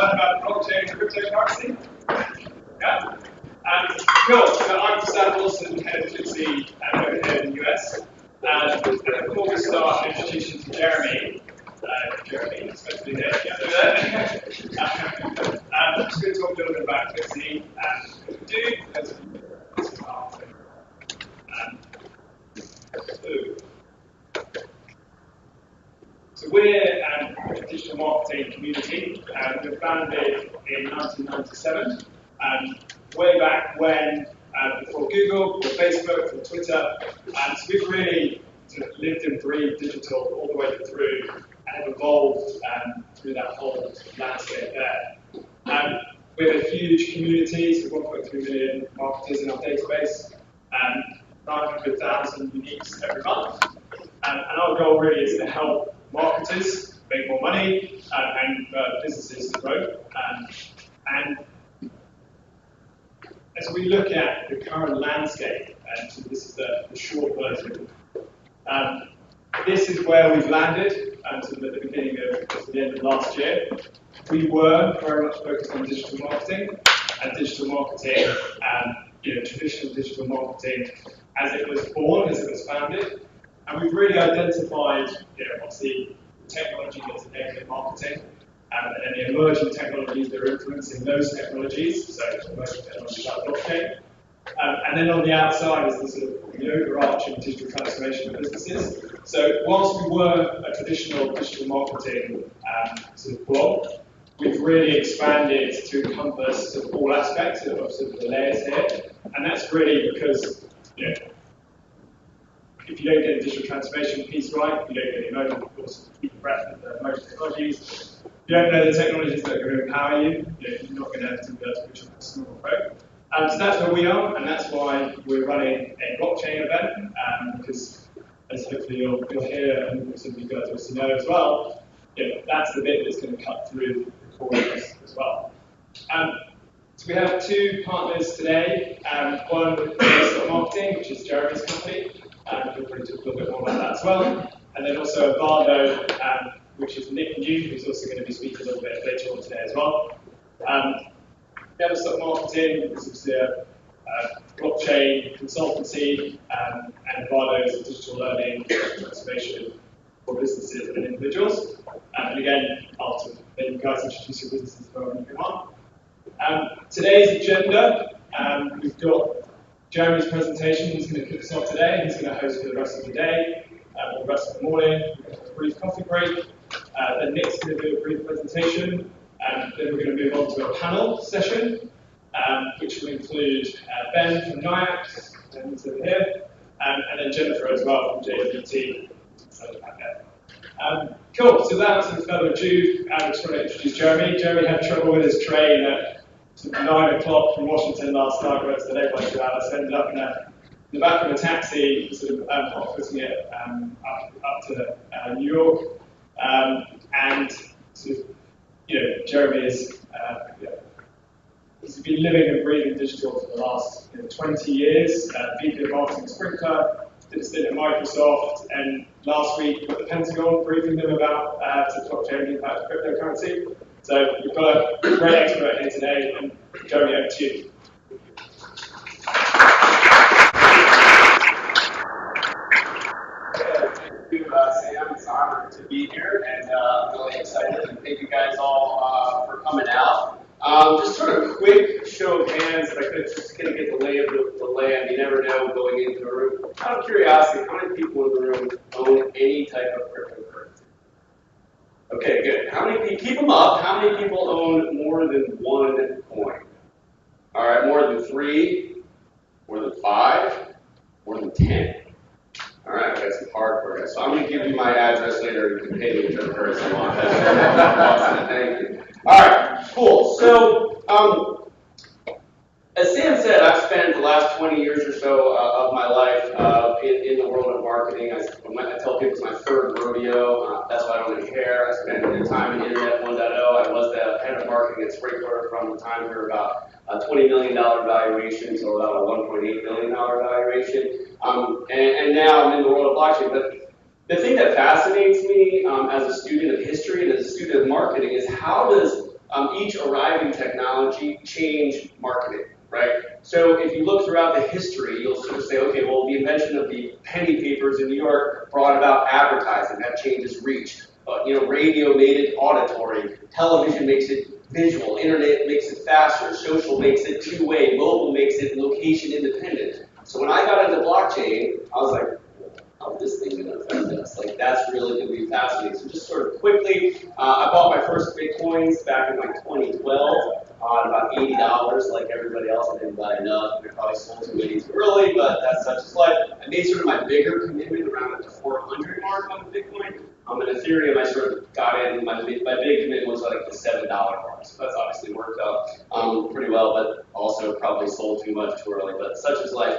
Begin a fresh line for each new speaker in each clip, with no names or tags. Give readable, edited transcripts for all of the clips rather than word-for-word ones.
learn about blockchain and cryptocurrency? Yeah? Cool. So I'm Usdan, head of ClickZ over here in the US. And before we start, an introduction to Jeremy. Jeremy, especially there. I'm just going to talk a little bit about ClickZ and what we do. So we're a digital marketing community. We were founded in 1997, way back when, before Google, before Facebook, before Twitter. So we've really sort of lived and breathed digital all the way through and have evolved through that whole landscape there. We have a huge community, so 1.3 million marketers in our database, 900,000 uniques every month. And our goal really is to help marketers make more money and businesses to grow. And as we look at the current landscape, and so this is the short version, this is where we've landed at the beginning of the end of last year. We were very much focused on digital marketing, traditional digital marketing as it was born, as it was founded. And we've really identified, obviously, technology that's enabling marketing and the emerging technologies that are influencing those technologies, so emerging technologies like blockchain. And then on the outside is the sort of the overarching digital transformation of businesses. So whilst we were a traditional digital marketing sort of blog, we've really expanded to encompass sort of all aspects of sort of the layers here. And that's really because, if you don't get the digital transformation piece right, you don't get the emerging, of course, keep the breadth of the emerging technologies. If you don't know the technologies that are going to empower you, you're not going to be able to reach your customer or pro. So that's where we are, and that's why we're running a blockchain event, because as hopefully you'll hear, and some of you guys also know as well, that's the bit that's going to cut through the core of this as well. So we have two partners today. One is marketing, which is Jeremy's company. We'll probably talk a little bit more about that as well. And then also AVADO, which is Nick New, who's also going to be speaking a little bit later on today as well. Stock Marketing is a blockchain consultancy, and AVADO is a digital learning transformation for businesses and individuals. And again, after let you guys introduce your businesses before we come on. Today's agenda, we've got Jeremy's presentation. He's going to kick us off today. He's going to host for the rest of the day, or the rest of the morning. We're going to have a brief coffee break. Then Nick's going to do a brief presentation. And then we're going to move on to a panel session, which will include Ben from NYIAX, who's over here, and then Jennifer as well from JWT. Cool, so without some further ado, I just want to introduce Jeremy. Jeremy had trouble with his train at 9 o'clock from Washington last night, where it's delayed by 2 hours. So ended up in the back of a taxi, sort of hot-footing it up to New York. And sort of, Jeremy is, he's been living and breathing digital for the last 20 years. VP of Marketing at Sprinkler, did a stint at Microsoft, and last week at the Pentagon, briefing them about blockchain and the impact of cryptocurrency. So we've got a great expert here today, and Jeremy, over to you.
Thank you, Sam. It's an honor to be here, and I'm really excited. And thank you guys all for coming out. Just sort of a quick show of hands, if I could, just going to get the lay of the land. You never know going into the room. Out of curiosity, how many people in the room own any type of cryptocurrency? Okay, good. How many people? Keep them up. How many people own more than one coin? All right, more than 3, more than 5, more than 10. All right, I got some hardcore guys. So I'm going to give you my address later. You can pay me whichever person you want. Awesome, thank you. All right, cool. So, as Sam said, I've spent the last 20 years or so of my life in the world of marketing. I tell people it's my third rodeo. That's why I don't really care. I spent time in Internet 1.0. I was the head of marketing at Sprinkler from the time we were about a $20 million valuation, so about a $1.8 million valuation. And now I'm in the world of blockchain. But the thing that fascinates me as a student of history and as a student of marketing is how does each arriving technology changed marketing, right? So if you look throughout the history, you'll sort of say, okay, well, the invention of the penny papers in New York brought about advertising. That changes reach. Radio made it auditory. Television makes it visual. Internet makes it faster. Social makes it two-way. Mobile makes it location independent. So when I got into blockchain, I was like, how is this thing going to affect us? Like, that's really going to be fascinating. So just sort of quickly, I bought my first Bitcoins back in like 2012 at about $80, like everybody else. I didn't buy enough. I probably sold too many too early, but that's such as life. I made sort of my bigger commitment around the 400 mark on Bitcoin. In Ethereum, I sort of got in, my big commitment was like the $7 mark. So that's obviously worked out pretty well, but also probably sold too much too early, but such is life.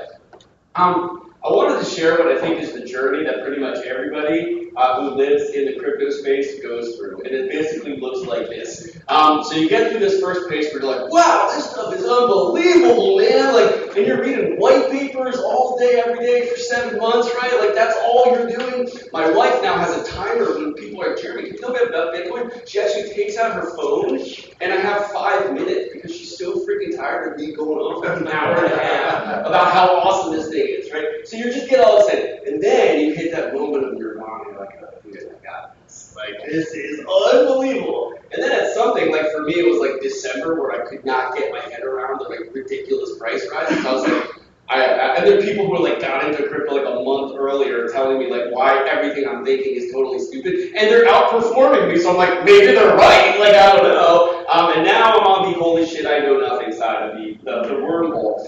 I wanted to share what I think is the journey that pretty much everybody who lives in the crypto space goes through. And it basically looks like this. So you get through this first page where you're like, wow, this stuff is unbelievable, man. Like, and you're reading white papers all day, every day for 7 months, right? Like, that's all you're doing. My wife now has a timer when people are, Jeremy, can you tell me about Bitcoin? She actually takes out her phone, and I have 5 minutes because she's so freaking tired of me going on for an hour and a half about how awesome this thing is, right? So you just get all excited, and then you hit that moment of nirvana, and you're like, oh, dude, I got this. Like, this is unbelievable. And then at something, like for me, it was like December where I could not get my head around the like ridiculous price rises. I was like, and there are people who like got into crypto like a month earlier telling me like why everything I'm thinking is totally stupid, and they're outperforming me. So I'm like, maybe they're right. Like I don't know. And now I'm on the holy shit I know nothing side of the wormhole.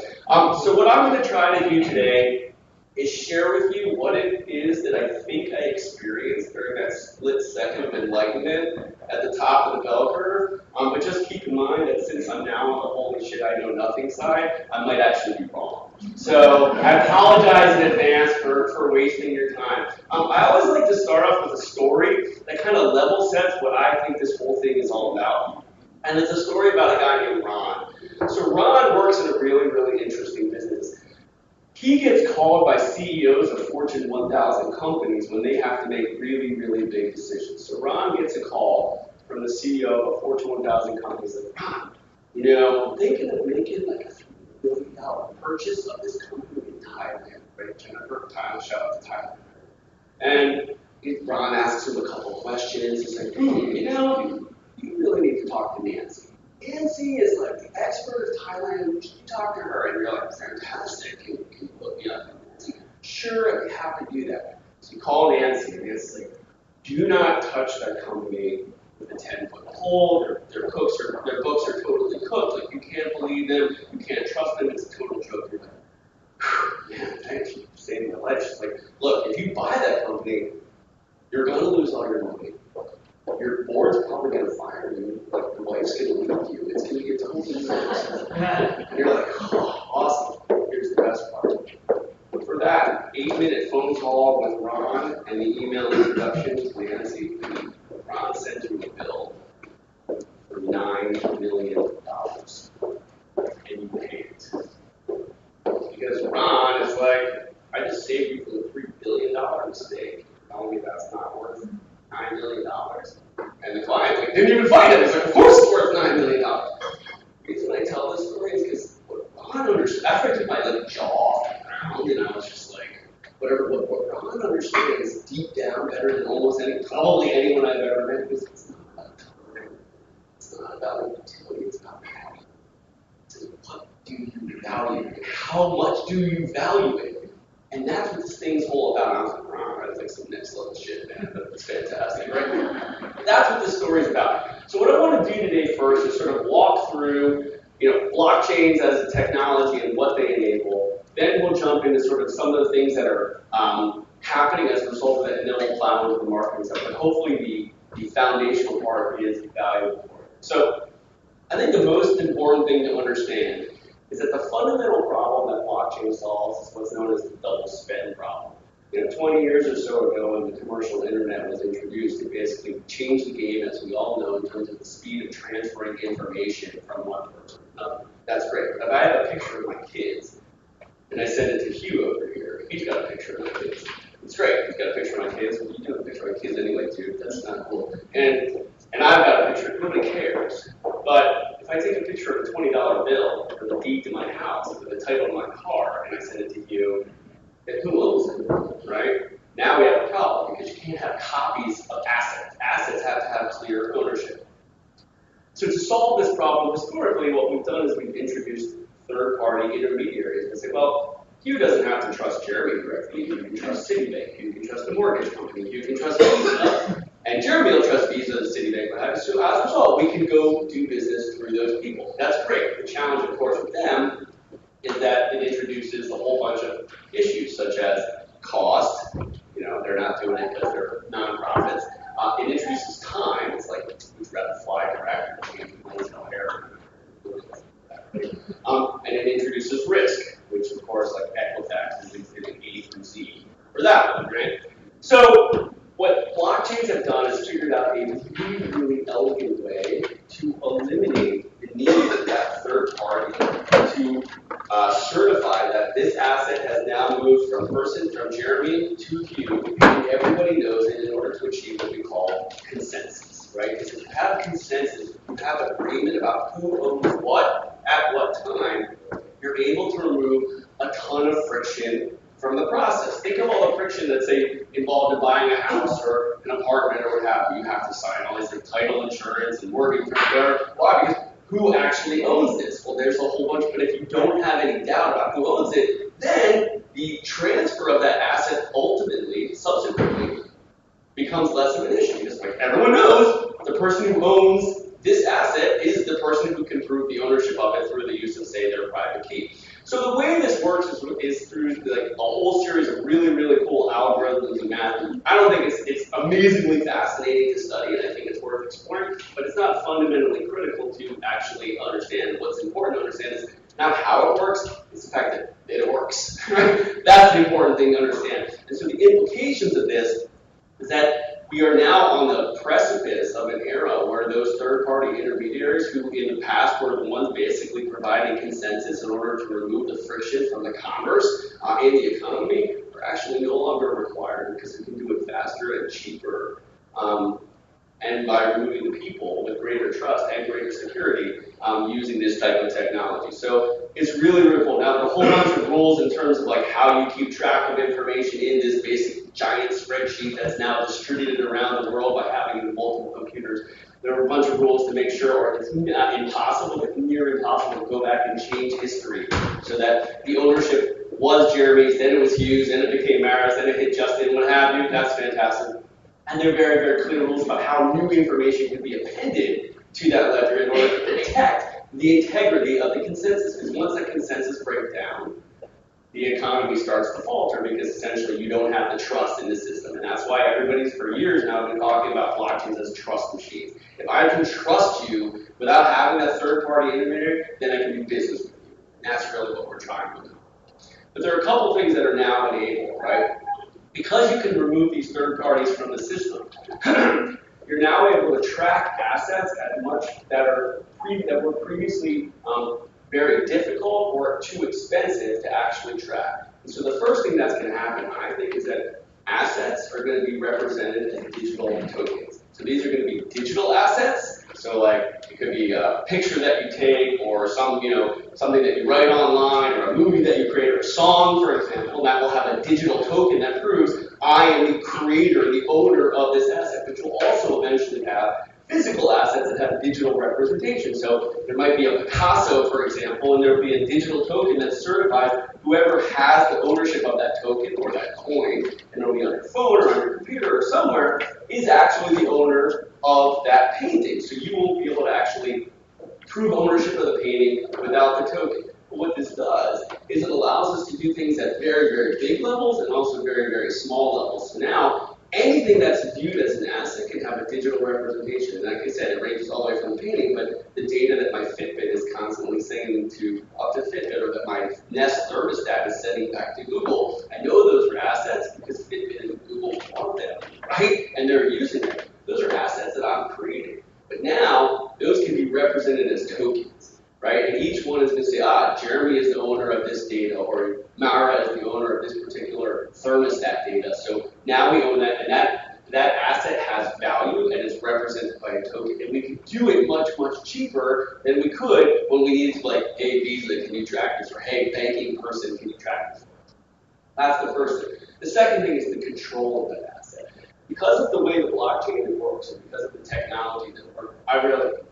So what I'm going to try to do today is share with you what it is that I think I experienced during that split second of enlightenment at the top of the bell curve. But just keep in mind that since I'm now on the holy shit I know nothing side, I might actually be wrong. So I apologize in advance for wasting your time. I always like to start off with a story that kind of level sets what I think this whole thing is all about. And it's a story about a guy named Ron. So Ron works in a really, really interesting business. He gets called by CEOs of Fortune 1000 companies when they have to make really, really big decisions. So Ron gets a call from the CEO of a Fortune 1000 company. He's like, Ron, I'm thinking of making like a $3 billion purchase of this company in Thailand, right? Jennifer, shout out to Thailand. And Ron asks him a couple questions. He's like, you really need to talk to Nancy. Nancy is like the expert of Thailand. Should you talk to her? And you're like, fantastic. Can you look me up? Nancy? Sure, I'd be happy to do that. So you call Nancy, and Nancy's like, do not touch that company with a 10-foot pole. Their books are totally cooked. Like, you can't believe them. You can't trust them. It's a total joke. You're like, man, thank you for saving my life. She's like, look, if you buy that company, you're going to lose all your money. Your board's probably going to fire you. Like, your wife's going to leave you. It's going to get totally embarrassing. And you're like, oh, awesome. Here's the best part. For that 8-minute phone call with Ron and the email introduction to Nancy, Ron sent you a bill for $9 million. And you paid it. Because Ron is like, I just saved you from a $3 billion mistake. Telling me that's not worth $9 million. And the client didn't even find it. It's like, of course it's worth $9 million. The reason I tell this story is because what Ron understood, after I took my jaw off the ground, and I was just like, what Ron understood is deep down better than probably anyone I've ever met, because it's not about time. It's not about utility, it's about value. It's what do you value? And how much do you value it? And that's what this thing's all about. I was like, Ron, that's like some next level shit, man. That's fantastic, right? That's what this story's about. So what I want to do today first is sort of walk through, blockchains as a technology and what they enable. Then we'll jump into sort of some of the things that are happening as a result of that, and then we'll plow into the marketing stuff. But hopefully the foundational part is valuable for it. So I think the most important thing to understand is that the fundamental problem that blockchain solves is what's known as the double spend problem. 20 years or so ago when the commercial internet was introduced, it basically changed the game, as we all know, in terms of the speed of transferring information from one person to another. That's great. But if I have a picture of my kids, and I send it to Hugh over here, he's got a picture of my kids. It's great. He's got a picture of my kids. Well, you have a picture of my kids anyway, too. That's not cool. And I've got a picture. Nobody cares. But if I take a picture of a $20 bill or the deed to my house or the title to my car and I send it to you, then who owns it, right? Now we have a problem because you can't have copies of assets. Assets have to have clear ownership. So to solve this problem, historically, what we've done is we've introduced third-party intermediaries and say, well, Hugh doesn't have to trust Jeremy directly. You can trust Citibank. You can trust the mortgage company. You can trust Visa. And Jeremy will trust Visa and Citibank. So as a result, we can go do business through those people. That's great. The challenge, of course, with them is that it introduces a whole bunch of issues, such as cost. You know, they're not doing it because they're nonprofits. It introduces time. It's like, would you rather fly direct or no hair? And it introduces risk, which of course, like Equifax is exhibit A through Z for that one, right? So what blockchains have done is figured out a really, really elegant way to eliminate the need for that third party to certify that this asset has now moved from Jeremy to Hugh, and everybody knows it in order to achieve what we call consensus, right? Because if you have consensus, you have agreement about who owns what at what time, you're able to remove a ton of friction from the process. Think of all the friction that's, say, involved in buying a house or an apartment or what have you. You have to sign all these like title insurance and mortgage. Why? Because who actually owns this? Well, there's a whole bunch, but if you don't have any doubt about who owns it, then the transfer of that asset ultimately, subsequently, becomes less of an issue. Because like everyone knows, the person who owns this asset is the person who can prove the ownership of it through the use of, say, their private key. So the way this works is through like a whole series of really, really cool algorithms and math. I don't think it's amazingly fascinating to study, and I think it's worth exploring, but it's not fundamentally critical to actually understand. What's important to understand is not how it works, it's the fact that it works. Right? That's the important thing to understand. And so the implications of this is that we are now on the precipice of an era where those third-party intermediaries who in the past were the ones basically providing consensus in order to remove the friction from the commerce and the economy are actually no longer required because we can do it faster and cheaper. And by removing the people with greater trust and greater security using this type of technology. So it's really, really cool. Now, there are a whole bunch of rules in terms of like how you keep track of information in this basic giant spreadsheet that's now distributed around the world by having multiple computers. There are a bunch of rules to make sure, or it's not impossible, but near impossible to go back and change history so that the ownership was Jeremy's, then it was Hugh's, then it became Mara's, then it hit Justin, what have you. That's fantastic. And there are very, very clear rules about how new information can be appended to that ledger in order to protect the integrity of the consensus. Because once that consensus breaks down, the economy starts to falter because essentially you don't have the trust in the system. And that's why everybody's for years now been talking about blockchains as trust machines. If I can trust you without having that third-party intermediary, then I can do business with you. And that's really what we're trying to do. But there are a couple things that are now enabled, right? Because you can remove these third parties from the system, you're now able to track assets at much that were previously very difficult or too expensive to actually track. And so the first thing that's going to happen, I think, is that assets are going to be represented as digital tokens. So these are going to be digital assets. So like it could be a picture that you take or something that you write online or a movie that you create or a song, for example, that will have a digital token that proves I am the creator, the owner of this asset. But you'll also eventually have physical assets that have digital representation. So there might be a Picasso, for example, and there will be a digital token that certifies whoever has the ownership of that token or that coin, and it'll be on your phone or on your computer or somewhere, is actually the owner of that painting. So you won't be able to actually prove ownership of the painting without the token. But what this does is it allows us to do things at very, very big levels and also very, very small levels. So now, anything that's viewed as an asset can have a digital representation. And like I said, it ranges all the way from the painting, but the data that my Fitbit is constantly sending to up to Fitbit, or that my Nest thermostat is sending back to Google, I know those are assets because Fitbit and Google want them, right? And they're using them. Those are assets that I'm creating. But now, those can be represented as tokens, right? And each one is going to say, Jeremy is the owner of this data, or Mara is the owner of this particular thermostat data. So now we own that, and that asset has value and is represented by a token. And we can do it much much cheaper than we could when we needed to, like, hey, Visa, can you track this? Or hey, banking person, can you track this? That's the first thing. The second thing is the control of that asset. Because of the way the blockchain works, and because of the technology that works,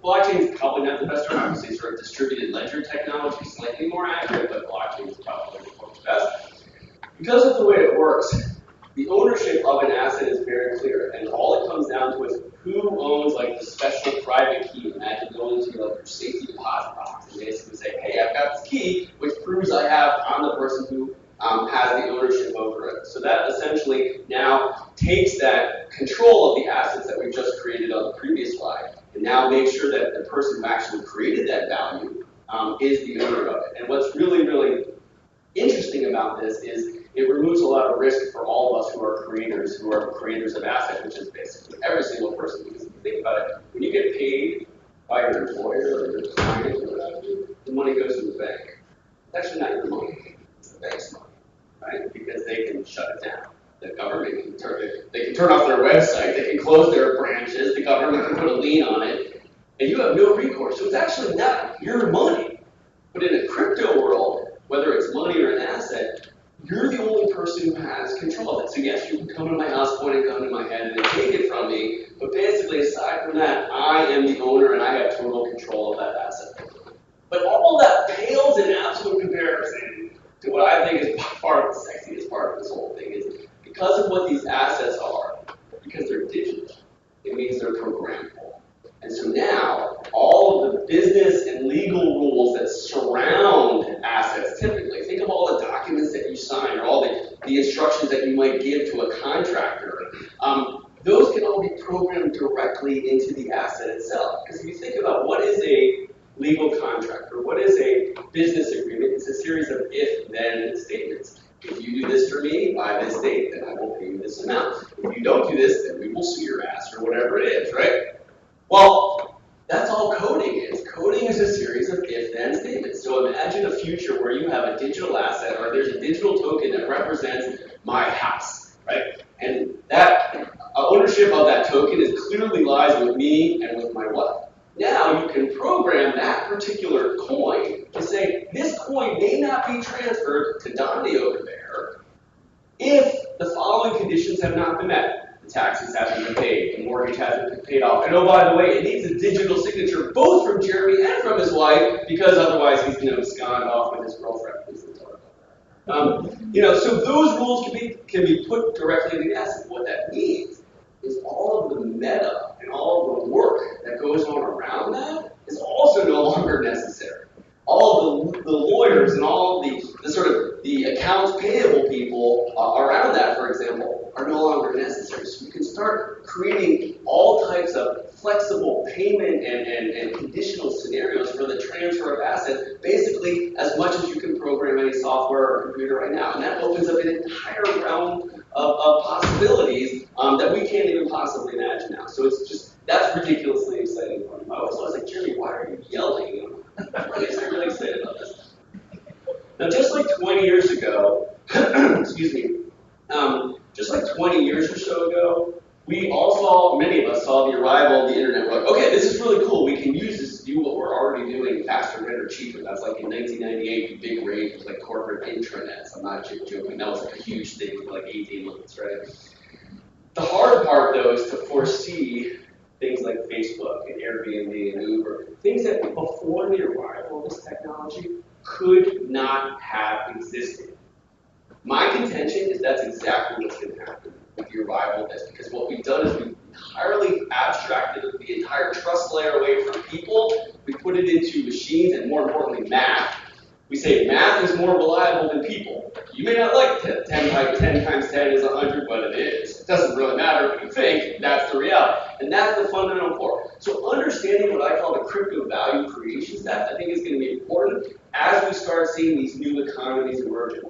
blockchain is probably not the best term. Obviously, sort of distributed ledger technology is slightly more accurate, but blockchain is probably what works best. Because of the way it works, the ownership of an asset is very clear, and all it comes down to is who owns, like, the special private key. Imagine going to, like, your safety deposit box and basically say, hey, I've got this key, which proves I'm the person who has the ownership over it. So that essentially now takes that control of the assets that we've just created on the previous slide, and now makes sure that the person who actually created that value is the owner of it. And what's really, really interesting about this is it removes a lot of risk for all of us who are creators of assets, which is basically every single person. Because if you think about it, when you get paid by your employer or your client or whatever, the money goes to the bank. It's actually not your money, it's the bank's money, right? Because they can shut it down. The government can turn off their website, they can close their branches, the government can put a lien on it, and you have no recourse. So it's actually not your money. But in a crypto world, whether it's money or an asset, you're the only person who has control of it. So yes, you can come to my house, point a gun to my head, and take it from me. But basically, aside from that, I am the owner, and I have total control of that asset. But all that pales in absolute comparison to what I think is by far the sexiest part of this whole thing is because of what these assets are, because they're digital, it means they're programmable. And so now, all of the business and legal rules that surround assets, typically, think of all the documents that you sign or all the instructions that you might give to a contractor, those can all be programmed directly into the asset itself. Because if you think about what is a legal contract or what is a business agreement, it's a series of if-then statements. If you do this for me by this date, then I will pay you this amount. If you don't do this, then we will sue your ass or whatever it is, right? Well, that's all coding is. Coding is a series of if-then statements. So imagine a future where you have a digital asset or there's a digital token that represents my house, right? And that ownership of that token clearly lies with me and with my wife. Now you can program that particular coin to say, this coin may not be transferred to Donnie over there if the following conditions have not been met. The taxes haven't been paid, the mortgage hasn't been paid off, and oh, by the way, it needs a digital signature both from Jeremy and from his wife, because otherwise he's going to abscond off with his girlfriend. So those rules can be put directly in the asset. What that means is all of the meta and all of the work that goes on around that is also no longer necessary. All of the lawyers and all of the sort of the accounts payable people around that, for example, are no longer necessary. So you can start creating all types of flexible payment and conditional scenarios for the transfer of assets, basically as much as you can program any software or computer right now. And that opens up an entire realm of possibilities that we can't even possibly imagine now. So it's just, that's ridiculously exciting for me. I was like, Jeremy, why are you yelling? I'm really excited about this. Now, just like 20 years ago, excuse me, just like 20 years or so ago, many of us saw the arrival of the internet. We're like, okay, this is really cool. We can use this to do what we're already doing faster, better, cheaper. That's like in 1998, the big rage was like corporate intranets. I'm not joking. That was like a huge thing for like 18 months, right? The hard part, though, is to foresee things like Facebook and Airbnb and Uber, things that before the arrival of this technology could not have existed. My contention is that's exactly what's going to happen with the arrival of this, because what we've done is we've entirely abstracted the entire trust layer away from people. We put it into machines and, more importantly, math. We say math is more reliable than people. You may not like 10 times 10 is 100, but it is. It doesn't really matter what you think. That's the reality. And that's the fundamental core. So understanding what I call the crypto value creation step, I think is going to be important as we start seeing these new economies emerging.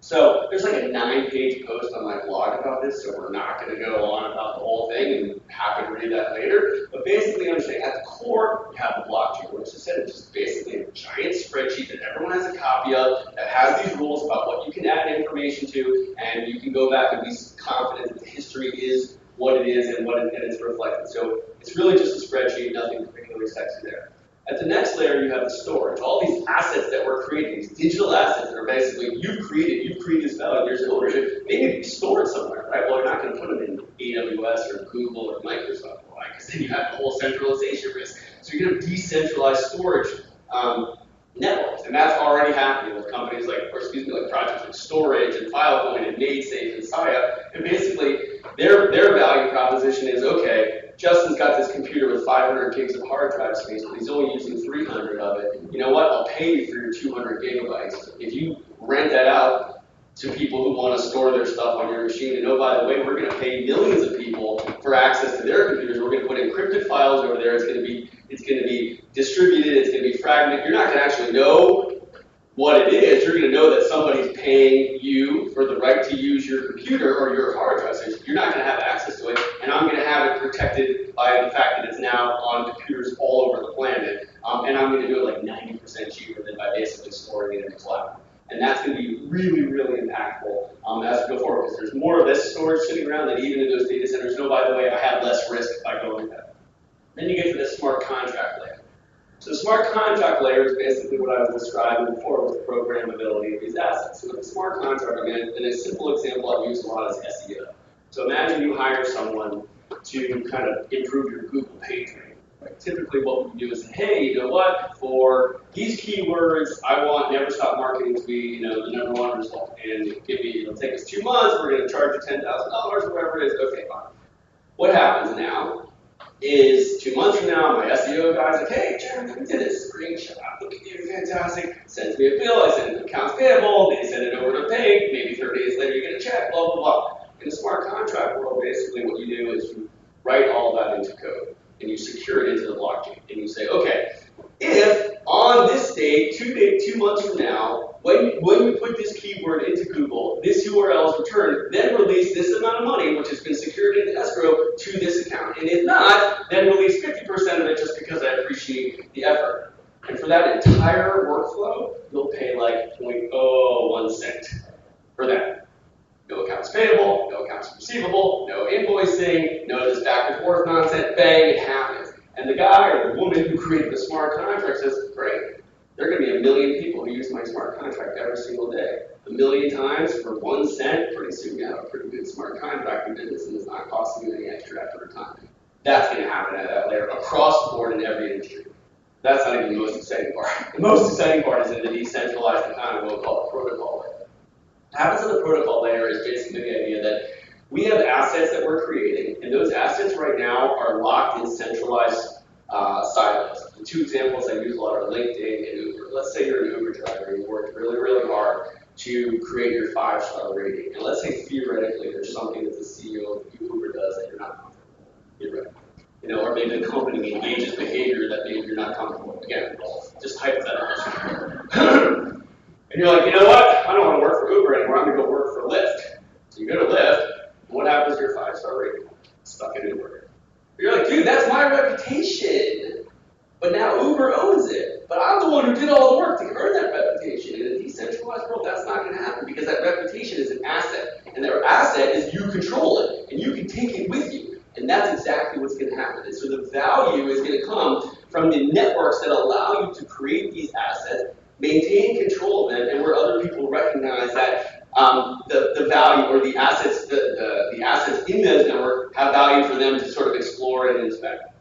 So there's like a 9-page post on my blog about this, so we're not going to go on about the whole thing, and happy to read that later. But basically understanding at the core, you have the blockchain, which I said is just basically a giant spreadsheet that everyone has a copy of that has these rules about what you can add information to, and you can go back and be confident that the history is what it is and what it's reflected. So it's really just a spreadsheet, nothing particularly sexy there. At the next layer, you have the storage. All these assets that we're creating, these digital assets that are basically you've created this value, there's ownership, they need to be stored somewhere, right? Well, you're not going to put them in AWS or Google or Microsoft, right? Because then you have the whole centralization risk. So you're going to decentralize storage networks, and that's already happening with companies like, like projects like Storage and Filecoin and MadeSafe and Saya. And basically, their value proposition is, okay, Justin's got this computer with 500 gigs of hard drive space, but he's only using 300 of it. You know what? I'll pay you for your 200 gigabytes. If you rent that out to people who want to store their stuff on your machine, and oh, by the way, we're going to pay millions of people for access to their computers. We're going to put encrypted files over there. It's going to be distributed. It's going to be fragmented. You're not going to actually know what it is. You're going to know that somebody's paying you for the right to use your computer or your hard drive. So you're not going to have access to it, and I'm going to have it protected by the fact that it's now on computers all over the planet, and I'm going to do it like 90% cheaper than by basically storing it in the cloud. And that's going to be really, really impactful as we go forward, because there's more of this storage sitting around than even in those data centers. No, by the way, I have less risk by going with that. Then you get to the smart contract layer. So the smart contract layer is basically what I was describing before with the programmability of these assets. So with the smart contract, and a simple example I've used a lot is SEO. So imagine you hire someone to kind of improve your Google page ranking. Right? Typically what we do is say, hey, you know what, for these keywords, I want Never Stop Marketing to be, the #1 result. And it'll take us 2 months, we're going to charge you $10,000 or whatever it is. Okay, fine. What happens now is 2 months from now, my SEO guy's like, hey, Jeremy, we did this screenshot. Look at you, fantastic. Sends me a bill, I send it to accounts payable, they send it over to pay, maybe 30 days later you get a check, blah, blah, blah. In the smart contract world, basically what you do is you write all that into code, and you secure it into the blockchain, and you say, okay, if on this date, 2 months from now, when you put this keyword into Google, this URL is returned, then release this amount of money, which has been secured into escrow, to this account. And if not, then release 50% of it just because I appreciate the effort. And for that entire workflow, you'll pay like 0.01 cent for that. No accounts payable, no accounts receivable, no invoicing, no this back and forth nonsense, bang, it happens. And the guy or the woman who created the smart contract says, great, there are going to be 1 million people who use my smart contract every single day. 1 million times for 1 cent, pretty soon you have a pretty good smart contracting business, and it's not costing you any extra effort or time. That's going to happen at that layer across the board in every industry. That's not even the most exciting part. The most exciting part is in the decentralized economy, what we call the protocol layer. What happens in the protocol layer is basically the idea that we have assets that we're creating, and those assets right now are locked in centralized silos. The 2 examples I use a lot are LinkedIn and Uber. Let's say you're an Uber driver and you worked really, really hard to create your 5-star rating. And let's say theoretically there's something that the CEO of Uber does that you're not comfortable with. Theoretically. Or maybe the company engages behavior that maybe you're not comfortable with. Again, just hypothetical. And you're like, you know what? I don't want to work for Uber anymore. I'm going to go work for Lyft. So you go to Lyft. What happens to your 5-star rating? Stuck in Uber. You're like, dude, that's my reputation. But now Uber owns it. But I'm the one who did all the work to earn that reputation. In a decentralized world, that's not going to happen because that reputation is an asset. And that asset is you control it. And you can take it with you. And that's exactly what's going to happen. And so the value is going to come from the networks that allow you to create these assets, maintain control of them, and where other people recognize that the value or the assets, the assets in those network have value for them to sort of explore and inspect.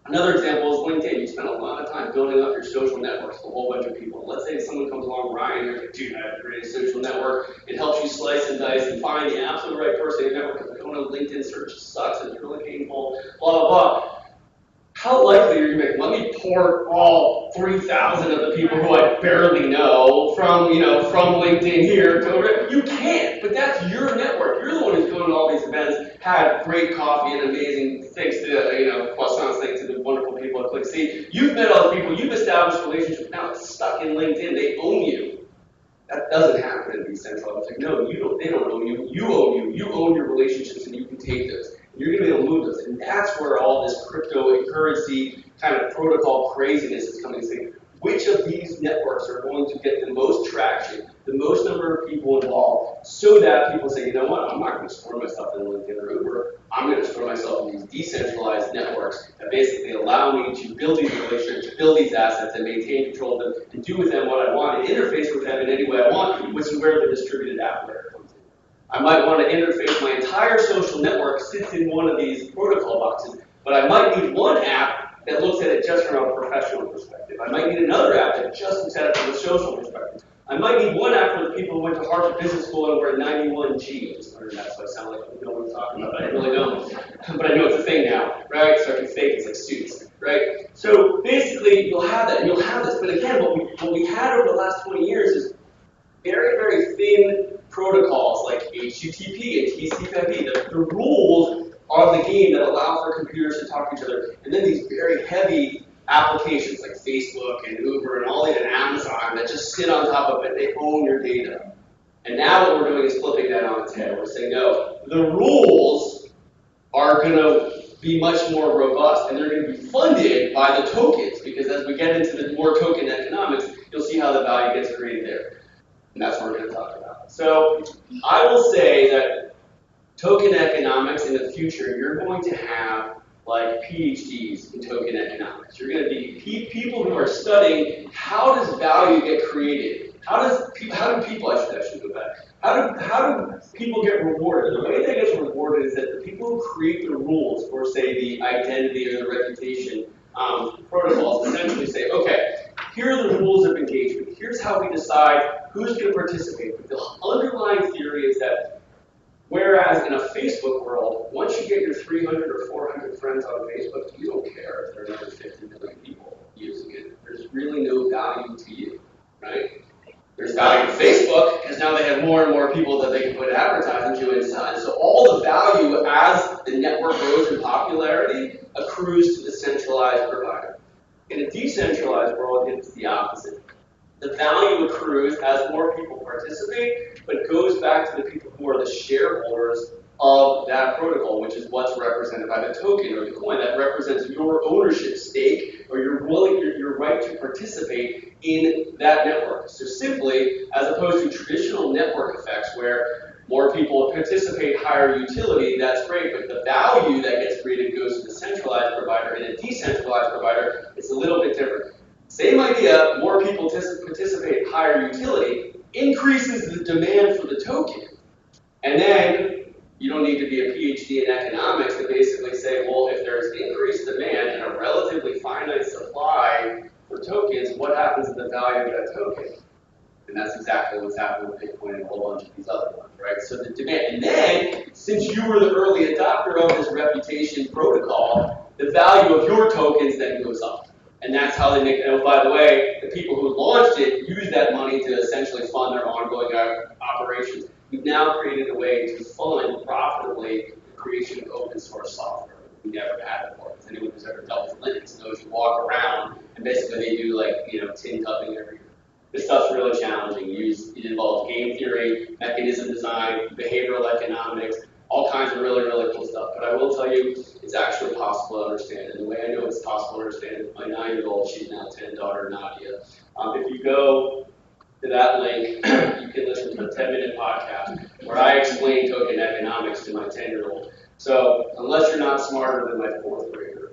Another example is LinkedIn. You spend a lot of time building up your social networks with a whole bunch of people. Let's say someone comes along, Ryan, you're like, dude, I have to create a social network. It helps you slice and dice and find the absolute right person in your network because I don't know, LinkedIn search sucks, it's really painful, blah, blah, blah. How likely are you to make, let me port all 3,000 of the people who I barely know from LinkedIn here to over? You can't, but that's your network. You're the one who's going to all these events, had great coffee and amazing, thanks to, croissants, thanks to the wonderful people at ClickZ. You've met all the people, you've established relationships, now it's stuck in LinkedIn, they own you. That doesn't happen in decentralized. It's like, no, they don't own you, you own you. You own your relationships and you can take those. You're going to be able to move those. And that's where all this cryptocurrency kind of protocol craziness is coming to say, which of these networks are going to get the most traction, the most number of people involved, so that people say, you know what, I'm not going to store myself in LinkedIn or Uber. I'm going to store myself in these decentralized networks that basically allow me to build these relationships, build build these assets and maintain control of them and do with them what I want and interface with them in any way I want, which is where the distributed app layer comes in. I might want to interface, my entire social network sits in one of these protocol boxes, but I might need one app that looks at it just from a professional perspective. I might need another app that just looks at it from a social perspective. I might need one app for the people who went to Harvard Business School and were at 91G. I just learned that, so I sound like I know what I'm talking about, but I really don't. But I know it's a thing now, right? So I can fake it's like suits, right? So basically, you'll have that, and you'll have this. But again, what we had over the last 20 years is very, very thin protocols like HTTP and TCP/IP. The rules are the game that allow for computers to talk to each other. And then these very heavy applications like Facebook and Uber and all these and Amazon that just sit on top of it. They own your data. And now what we're doing is flipping that on its head. We're saying, no, the rules are going to be much more robust, and they're going to be funded by the tokens, because as we get into the more token economics, you'll see how the value gets created there. And that's what we're going to talk about. So I will say that token economics in the future, you're going to have like PhDs in token economics. You're going to be people who are studying how does value get created. How do people, I should go back. How do people get rewarded? The way that gets rewarded is that the people who create the rules for, say, the identity or the reputation protocols essentially say, okay, here are the rules of engagement. Here's how we decide who's going to participate. But the underlying theory is that whereas in a Facebook world, once you get your 300 or 400 friends on Facebook, you don't care if there are another 50 million people using it. There's really no value to you, right? There's value to Facebook, because now they have more and more people that they can put advertising to inside. So all the value as the network grows in popularity accrues to the centralized provider. In a decentralized world, it's the opposite. The value accrues as more people participate, but goes back to the people who are the shareholders of that protocol, which is what's represented by the token or the coin that represents your ownership stake or your right to participate in that network. So simply, as opposed to traditional network effects where more people participate, higher utility, that's great, but the value that gets created goes to the centralized provider. In a decentralized provider, it's a little bit different. Same idea, more people participate, higher utility, increases the demand for the token. And then you don't need to be a PhD in economics to basically say, well, if there's increased demand and a relatively finite supply for tokens, what happens to the value of that token? And that's exactly what's happening with Bitcoin and a whole bunch of these other ones, right? So the demand, and then, since you were the early adopter of this reputation protocol, the value of your tokens then goes up. And that's how they make it. Oh, by the way, the people who launched it use that money to essentially fund their ongoing operations. We've now created a way to fund profitably the creation of open source software. We never had before. Because anyone who's ever dealt with Linux knows you walk around and basically they do like, tin cupping every year. This stuff's really challenging. It involves game theory, mechanism design, behavioral economics, all kinds of really, really cool stuff. But I will tell you, it's actually possible to understand. And the way I know it's possible to understand is my 9-year-old, she's now 10, daughter Nadia. If you go to that link, you can listen to a 10-minute podcast where I explain token economics to my 10-year-old. So unless you're not smarter than my 4th grader,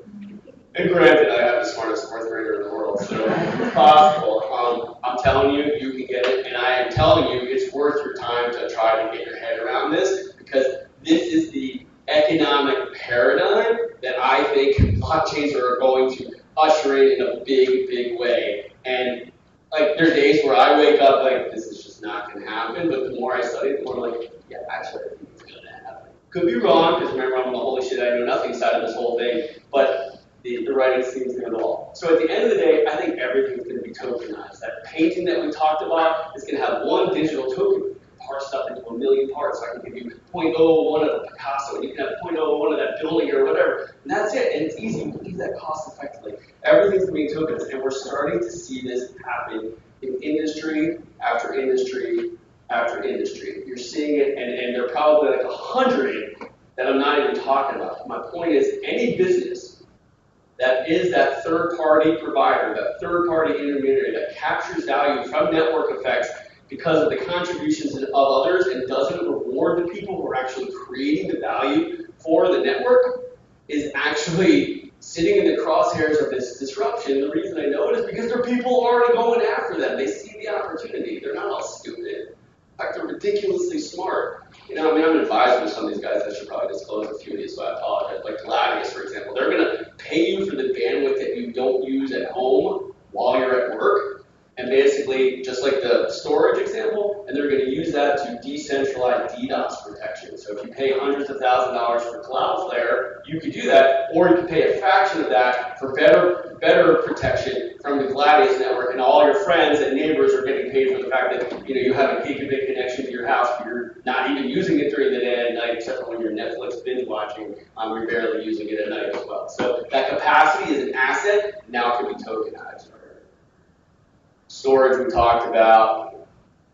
and granted, I have the smartest 4th grader in the world, so it's possible. I'm telling you, you can get it, and I am telling you, it's worth your time to try to get your head around this, because this is the economic paradigm that I think blockchains are going to usher in a big, big way. And like, there are days where I wake up like, this is just not going to happen, but the more I study, the more I'm like, yeah, actually, I think it's going to happen. Could be wrong, because remember, I'm on the holy shit, I know nothing side of this whole thing, but the writing seems to know it all. So at the end of the day, I think everything's going to be tokenized. That painting that we talked about is going to have one digital token parsed up into a million parts. So I can give you 0.001 of Picasso, and you can have 0.001 of that building or whatever. And that's it. And it's easy. You can do that cost effectively. Everything's being tokens, and we're starting to see this happen in industry after industry after industry. You're seeing it, and there are probably like 100 that I'm not even talking about. My point is, any business that is that third-party provider, that third-party intermediary that captures value from network effects because of the contributions of others and doesn't reward the people who are actually creating the value for the network is actually sitting in the crosshairs of this disruption. The reason I know it is because there are people already going after them. They see the opportunity. They're not all stupid. In fact, they're ridiculously smart. You know, I mean, I'm an advisor to some of these guys. I should probably disclose a few of these, so I apologize. Like Gladius, for example, they're going to pay you for the bandwidth that you don't use at home while you're at work. And basically, just like the storage example, and they're going to use that to decentralize DDoS protection. So if you pay hundreds of thousands of dollars for Cloudflare, you could do that, or you could pay a fraction of that for better protection from the Gladius network, and all your friends and neighbors are getting paid for the fact that you have a gigabit connection to your house, but you're not even using it during the day and night, except for when you're Netflix binge watching. You're barely using it at night as well. So that capacity is an asset. Now it can be tokenized. Storage we talked about.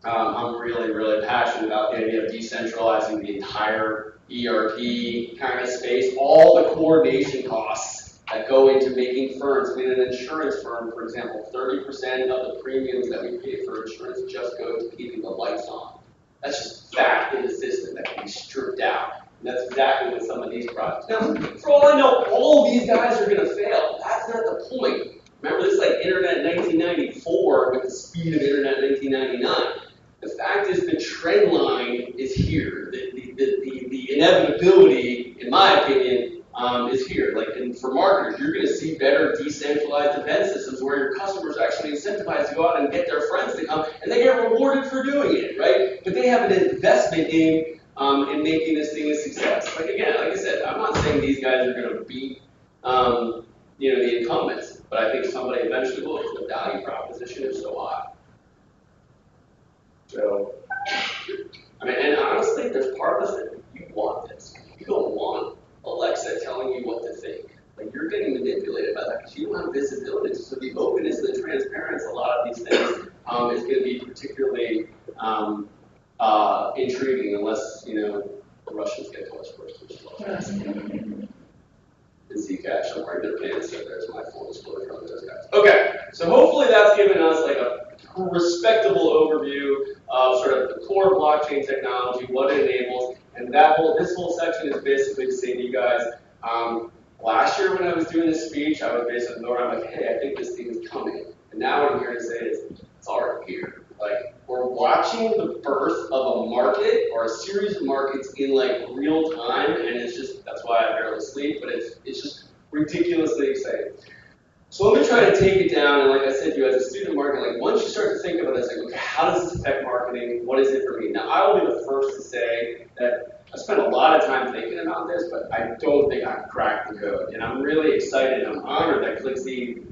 I'm really, really passionate about the idea of decentralizing the entire ERP kind of space. All the coordination costs that go into making firms. I mean, an insurance firm, for example, 30% of the premiums that we pay for insurance just go to keeping the lights on. That's just fact in the system that can be stripped out. And that's exactly what some of these projects. Now, for all I know, all these guys are going to fail. That's not the point. Remember, this is like Internet 1994 with the speed of Internet 1999. The fact is the trend line is here. The inevitability, in my opinion, is here. Like, and for marketers, you're going to see better decentralized event systems where your customers are actually incentivized to go out and get their friends to come, and they get rewarded for doing it, right? But they have an investment in making this thing a success. Like again, like I said, I'm not saying these guys are going to beat the incumbents, but I think somebody eventually will if the value proposition is so high. So, I mean, and honestly, there's part of us that you want this. You don't want Alexa telling you what to think. Like, you're getting manipulated by that because you don't have visibility. So the openness and the transparency, a lot of these things, is going to be particularly intriguing unless, the Russians get to us first, which is all fast. And Zcash, I'm wearing their pants, so there's my full disclosure on those guys. Okay, so hopefully that's given us like a respectable overview of sort of the core blockchain technology, what it enables, and this whole section is basically to say to you guys, last year when I was doing this speech, I was basically going around like, hey, I think this thing is coming. And now what I'm here to say is, it's already here. Like, we're watching the birth of a market or a series of markets in like real time, and it's just, that's why I barely sleep, but it's just ridiculously exciting. So let me try to take it down, and like I said to you, as a student of marketing, like once you start to think about it, it's like, okay, how does this affect marketing? What is it for me? Now, I will be the first to say that I spent a lot of time thinking about this, but I don't think I've cracked the code. And I'm really excited. I'm honored that ClickZ,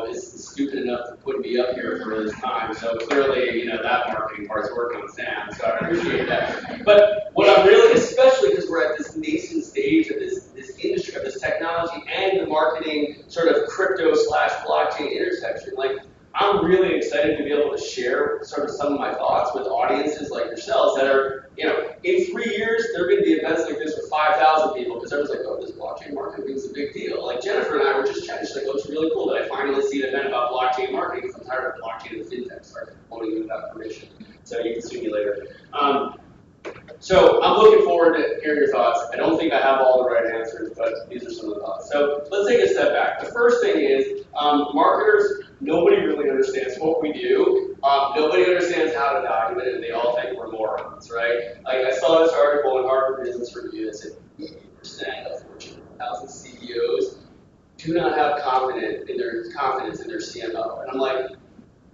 is stupid enough to put me up here for this time. So clearly, that marketing part's working on Sam, so I appreciate that. But what I'm really, especially because we're at this nascent stage of this industry, of this technology, and the marketing sort of crypto/blockchain intersection, like, I'm really excited to be able to share sort of some of my thoughts with audiences like yourselves that are, in 3 years, there are going to be events like this with 5,000 people because everyone's like, oh, this blockchain marketing is a big deal. Like Jennifer and I were just chatting, she's like, oh, it's really cool that I finally see an event about blockchain marketing because I'm tired of blockchain and fintech started promoting it without permission. So you can sue me later. So I'm looking forward to hearing your thoughts. I don't think I have all the right answers, but these are some of the thoughts. So let's take a step back. The first thing is marketers, nobody really understands what we do. Nobody understands how to document it, and they all think we're morons, right? Like I saw this article in Harvard Business Review that said 80% of Fortune 1000 CEOs do not have confidence in their CMO. And I'm like,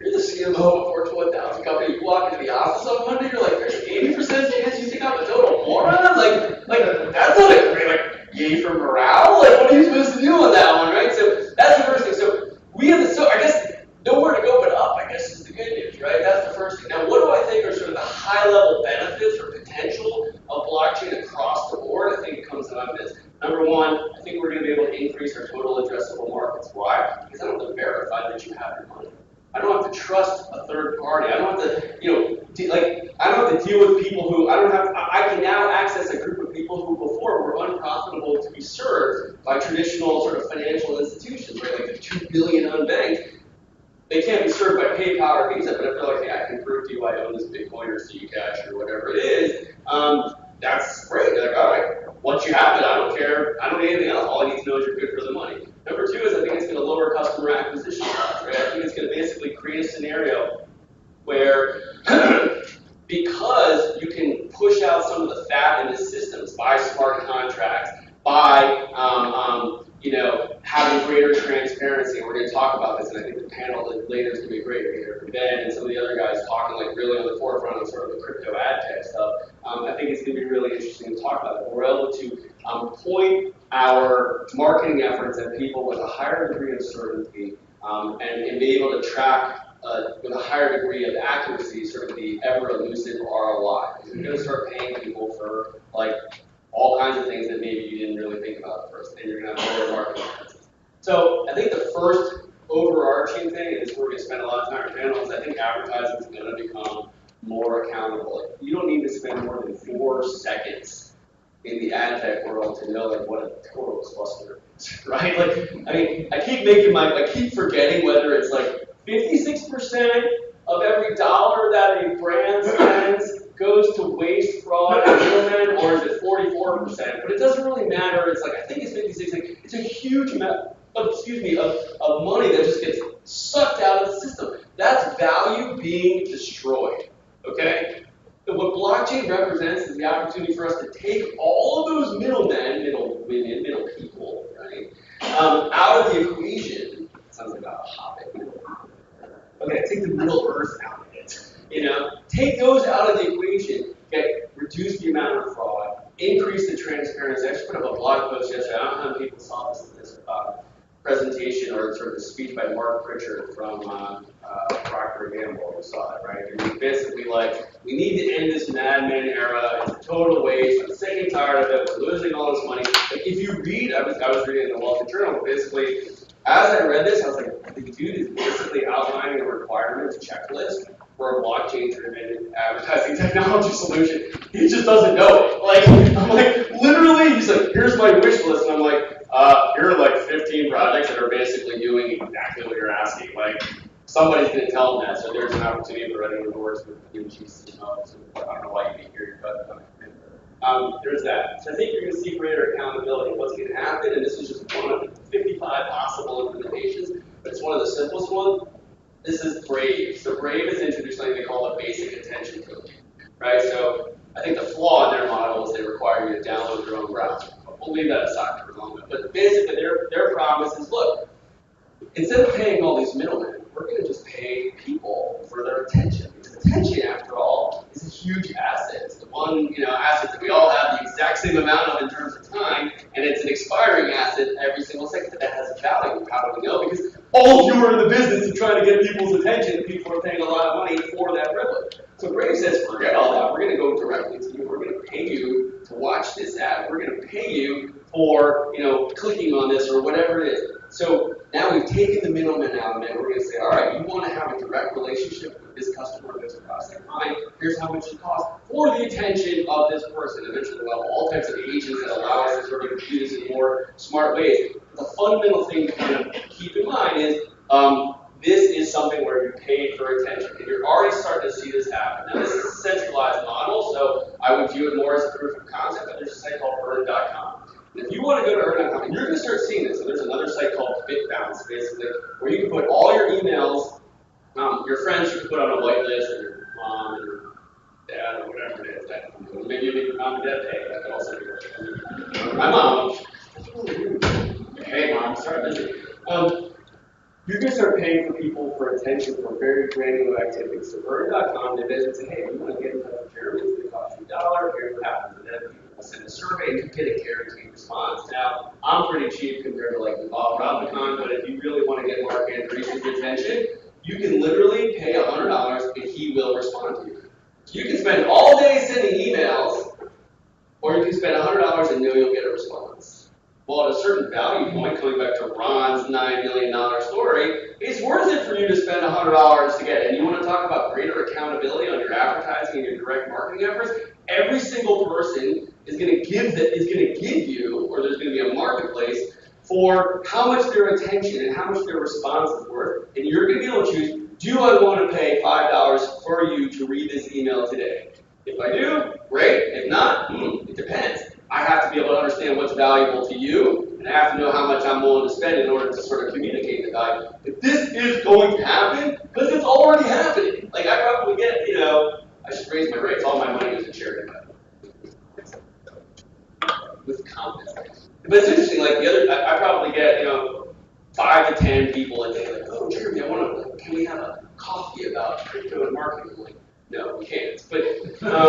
you're the CMO of a Fortune 1000 company. You walk into the office on Monday, you're like, there's 80% chance you think I'm a total moron? Like that's not a great, yay for morale? Like, what are you supposed to do on that one, right? So that's the first thing. So we have I guess, nowhere to go but up, I guess, is the good news, right? That's the first thing. Now, what do I think are sort of the high-level benefits or potential of blockchain across the board? I think it comes down to this. Number one, I think we're going to be able to increase our total addressable markets. Why? Because I don't have to verify that you have your money. I don't have to trust a third party. I don't have to, I don't have to deal with people who, I can now access a group of people who before were unprofitable to be served by traditional sort of financial institutions, right? Like the 2 billion unbanked. They can't be served by PayPal or Visa, but if they're like, hey, I can prove to you I own this Bitcoin or Zcash or whatever it is, that's great. They're like, all right, once you have it, I don't care. I don't need anything else. All I need to know is you're good for the money. Number two is I think it's going to lower customer acquisition costs, right? I think it's going to basically create a scenario where because you can push out some of the fat in the systems by smart contracts, by having greater transparency. And we're going to talk about this, and I think the panel later is going to be great. We're going to hear Ben and some of the other guys talking like really on the forefront of sort of the crypto ad tech stuff. I think it's going to be really interesting to talk about it. We're able to point our marketing efforts at people with a higher degree of certainty and be able to track with a higher degree of accuracy, sort of the ever elusive ROI. You're going to start paying people for like all kinds of things that maybe you didn't really think about at first, and you're going to have better marketing expenses. So I think the first overarching thing, and this is where we're going to spend a lot of time on panels, I think advertising is going to become more accountable. Like, you don't need to spend more than 4 seconds in the ad tech world to know like what a total cluster is, right? Like, I mean, I keep forgetting whether it's like 56% of every dollar that a brand spends goes to waste, fraud, and middlemen, or is it 44%? But it doesn't really matter. It's like, I think it's 56. Like, it's a huge amount of money that just gets sucked out of the system. That's value being destroyed, okay? And what blockchain represents is the opportunity for us to take all of those middlemen, middle women, middle people, right, out of the equation. Sounds like a hobbit. Okay, take the Middle Earth out of it. Take those out of the equation, reduce the amount of fraud, increase the transparency. I just put up a blog post yesterday. I don't know how many people saw this presentation or sort of a speech by Mark Pritchard from Procter & Gamble. You saw it, right? And he's basically like, we need to end this madman era. It's a total waste. I'm sick and tired of it. We're losing all this money. Like, if you read, I was reading in the Wall Street Journal, basically, as I read this, I was like, the dude is basically outlining a requirements checklist for a blockchain-driven advertising technology solution. He just doesn't know it. Like, I'm like, literally, he's like, here's my wish list, and I'm like, here are like 15 projects that are basically doing exactly what you're asking. Like, somebody's going to tell them that, so there's an opportunity for running the words with new chiefs. So I don't know why you'd be here, but there's that. So I think you're going to see greater accountability. What's going to happen, and this is just one of the 55 possible implementations, but it's one of the simplest ones. This is Brave. So Brave has introduced something they call a basic attention token, right? So I think the flaw in their model is they require you to download your own browser. We'll leave that aside for a moment. But basically, their promise is, look, instead of paying all these middlemen, we're going to just pay people for their attention. Because attention, after all, is a huge asset. It's the one asset that we all have the exact same amount of in terms of time, and it's an expiring asset every single second that has value. How do we know? Because all of you are in the business of trying to get people's attention, and people are paying a lot of money for that privilege. So Brave says, forget all that. We're going to go directly to you. We're going to pay you to watch this ad. We're going to pay you for clicking on this or whatever it is. So now we've taken the middleman out of it. We're going to say, all right, you want to have a direct relationship with this customer that's across that line. Here's how much it costs for the attention of this person. Eventually, we'll have all types of agents that allow us to sort of do this in more smart ways. The fundamental thing to kind of keep in mind is this is something where you pay for attention. And you're already starting to see this happen. Now, this is a centralized model, so I would view it more as a proof of concept, but there's a site called earn.com. And if you want to go to earn.com, you're going to start seeing this. So there's another site called BitBounce, basically, where you can put all your emails, your friends you can put on a whitelist, or your mom, or your dad, or whatever it is. Maybe you make your mom and dad pay. That could also be working. My mom, hey mom, sorry, busy. You're going to start paying for people for attention for very granular activities. So earn.com, they basically say, hey, you want to get in touch with Jeremy, it's going to cost you $1, here's what happens. And then people send a survey and you get a guaranteed response. Now, I'm pretty cheap compared to like Bob Robicon, but if you really want to get Mark Andreessen's attention, you can literally pay $100 and he will respond to you. So you can spend all day sending emails, or you can spend $100 and know you'll get a response. Well, at a certain value point, coming back to Ron's $9 million story, it's worth it for you to spend $100 to get it. And you want to talk about greater accountability on your advertising and your direct marketing efforts? Every single person is going to give you, or there's going to be a marketplace for how much their attention and how much their response is worth. And you're going to be able to choose, do I want to pay $5 for you to read this email today? If I do, great. If not, it depends. I have to be able to understand what's valuable to you, and I have to know how much I'm willing to spend in order to sort of communicate to the guy if this is going to happen, because it's already happening. Like I probably get, you know, I should raise my rates. All my money goes to charity with confidence. But it's interesting. Like the other, I probably get, you know, 5 to 10 people a day. Like, oh, Jeremy, I want to. Like, can we have a coffee about crypto and marketing? I'm like, no, we can't. But it's like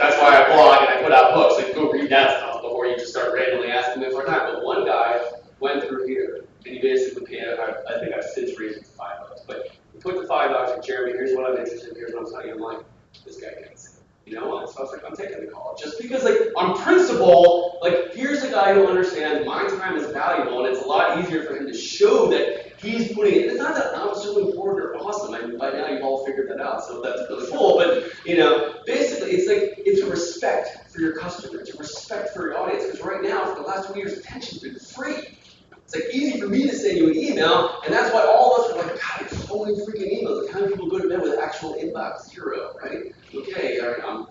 that's why I blog and I put out books. Like, go read that stuff before you just start randomly asking me for time. But one guy went through here and he basically paid. I think I've since raised it to $5, but he put the $5 like, Jeremy, here's what I'm interested in. Here's what I'm telling you. I'm like, this guy gets it. You know what? So I was like, I'm taking the call. Just because, like, on principle, like, here's a guy who understands my time is valuable, and it's a lot easier for him to show that he's putting it. It's not that I'm so important or awesome. I mean, by now you've all figured that out, so that's really cool. But, you know, basically, it's like, it's a respect for your customer. It's a respect for your audience. Because right now, for the last 20 years, attention's been free. It's like easy for me to send you an email, and that's why all of us are like, God, it's so many freaking emails. Like, how many people go to bed with actual inbox 0, right? Okay, all right, I'm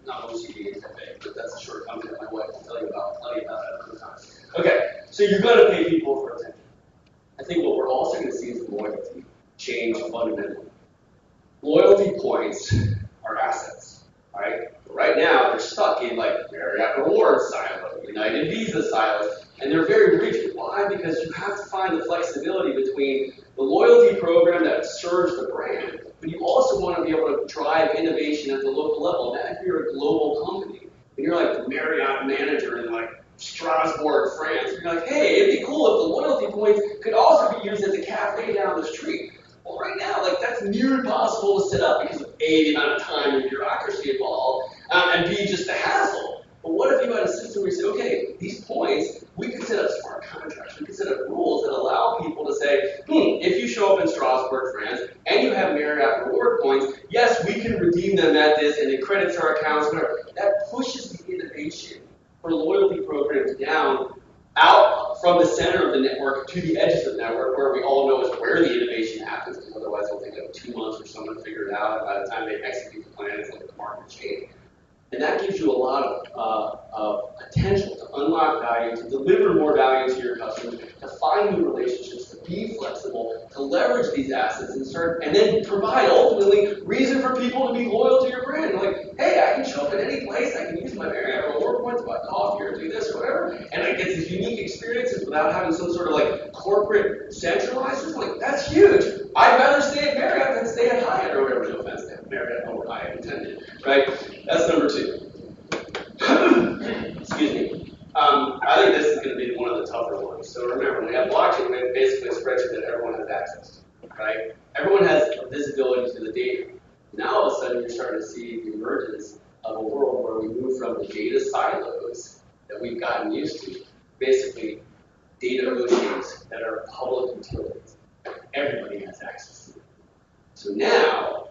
not OCD and type A, but that's a shortcoming that my wife will tell you about plenty about at other times. Okay, so you're going to pay people for attention. I think what we're also going to see is loyalty change fundamentally. Loyalty points are assets, right? But right now, they're stuck in like Marriott Rewards silos, United Visa silos, and they're very rigid. Why? Because you have to find the flexibility between the loyalty program that serves the brand, but you also want to be able to drive innovation at the local level. Now, if you're a global company, and you're like the Marriott manager in like Strasbourg, France, you're like, hey, it'd be cool if the loyalty points could also be used at the cafe down the street. Well, right now, like that's near impossible to set up because of A, the amount of time and bureaucracy involved, and B, just the hassle. But what if you had a system where you say, okay, these points, we could set up smart contracts, we could set up rules that allow people to say, if you show up in Strasbourg, France, and you have Marriott reward points, yes, we can redeem them at this, and it credits our accounts, whatever. That pushes the innovation for loyalty programs down, out from the center of the network to the edges of the network, where we all know is where the innovation happens, because otherwise it'll take like 2 months for someone to figure it out, and by the time they execute the plan, it's like the market change. And that gives you a lot of potential to unlock value, to deliver more value to your customers, to find new relationships, to be flexible, to leverage these assets and then provide ultimately reason for people to be loyal to your brand. Like, hey, I can show up at any place, I can use my Marriott reward points, buy coffee or do this or whatever, and I get these unique experiences without having some sort of like corporate centralized. Like, that's huge. I'd rather stay at Marriott than stay at Hyatt or whatever. No offense to Marriott or Hyatt intended, right? That's number 2. Excuse me. I think this is going to be one of the tougher ones. So remember, when we have blockchain, we have basically a spreadsheet that everyone has access to, right? Everyone has visibility to the data. Now all of a sudden, you're starting to see the emergence of a world where we move from the data silos that we've gotten used to, basically data oceans that are public utilities. Everybody has access to them. So now,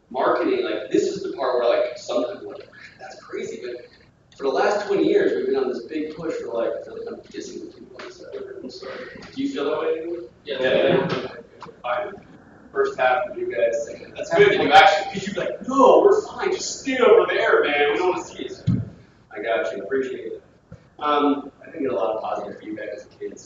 marketing, like this is the part where like some people are like, that's crazy, but for the last 20 years, we've been on this big push for like, I feel like I'm dissing the people. I'm sorry. Do you feel that way anymore? Yeah. First half of you guys saying that's good that you actually, because you'd be like, no, we're fine, just stay over there, man. We don't want to see you. I got you. Appreciate it. I didn't get a lot of positive feedback as a kid,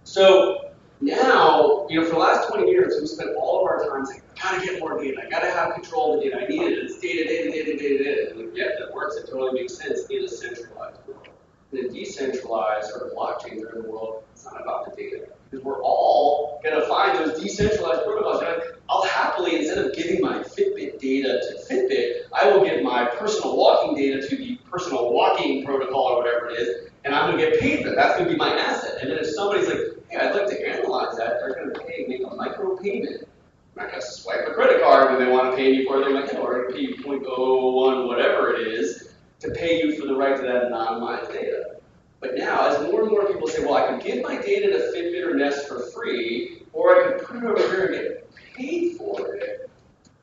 so now, you know, for the last 20 years, we spent all of our time saying, I gotta get more data, I gotta have control of the data, I need it, it's data. And like, yeah, that works, it totally makes sense in a centralized world. In a decentralized sort of blockchain-driven world, it's not about the data. Because we're all gonna find those decentralized protocols. I'll happily, instead of giving my Fitbit data to Fitbit, I will give my personal walking data to the personal walking protocol or whatever it is, and I'm gonna get paid for that. That's gonna be my asset. And then if somebody's like, hey, I'd like to analyze that, they're going to make a micro payment. I'm not going to swipe a credit card when they want to pay me for it. They're like, no, we're going to pay you 0.001, whatever it is, to pay you for the right to that anonymized data. But now, as more and more people say, well, I can give my data to Fitbit or Nest for free, or I can put it over here and get paid for it.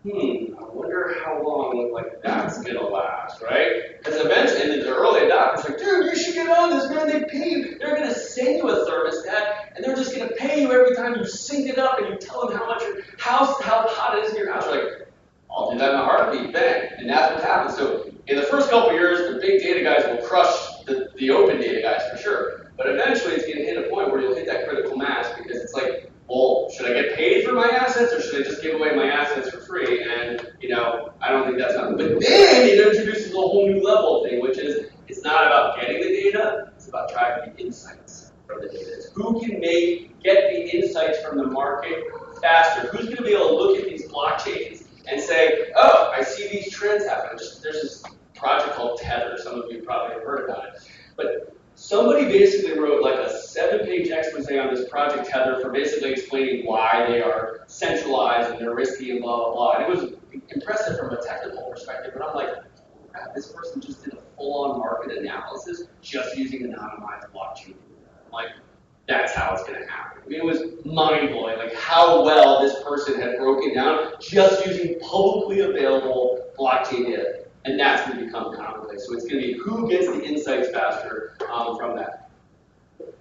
I wonder how long like that's going to last, right? Because eventually, and the early adopters are like, dude, you should get on this, man. They pay you. They're going to send you a thermostat, and they're just going to pay you every time you sync it up and you tell them how much your house, how hot it is in your house. You're like, I'll do that in a heartbeat, bang. And that's what happens. So in the first couple of years, the big data guys will crush are my assets, or should I just give away my assets for free? And I don't think that's enough. But then it introduces a whole new level of thing, which is it's not about getting the data, it's about driving the insights from the data. It's who can get the insights from the market faster? Who's going to be able to look at these blockchains and say, oh, I see these trends happening. There's this project called Tether. Some of you probably have heard about it. But somebody basically wrote like a 7-page expose on this project Tether for basically explaining why they are centralized and they're risky and blah, blah, blah. And it was impressive from a technical perspective, but I'm like, crap, this person just did a full-on market analysis just using anonymized blockchain. I'm like, that's how it's going to happen. I mean, it was mind-blowing, like how well this person had broken down just using publicly available blockchain data. And that's going to become commonplace. So it's going to be who gets the insights faster from that.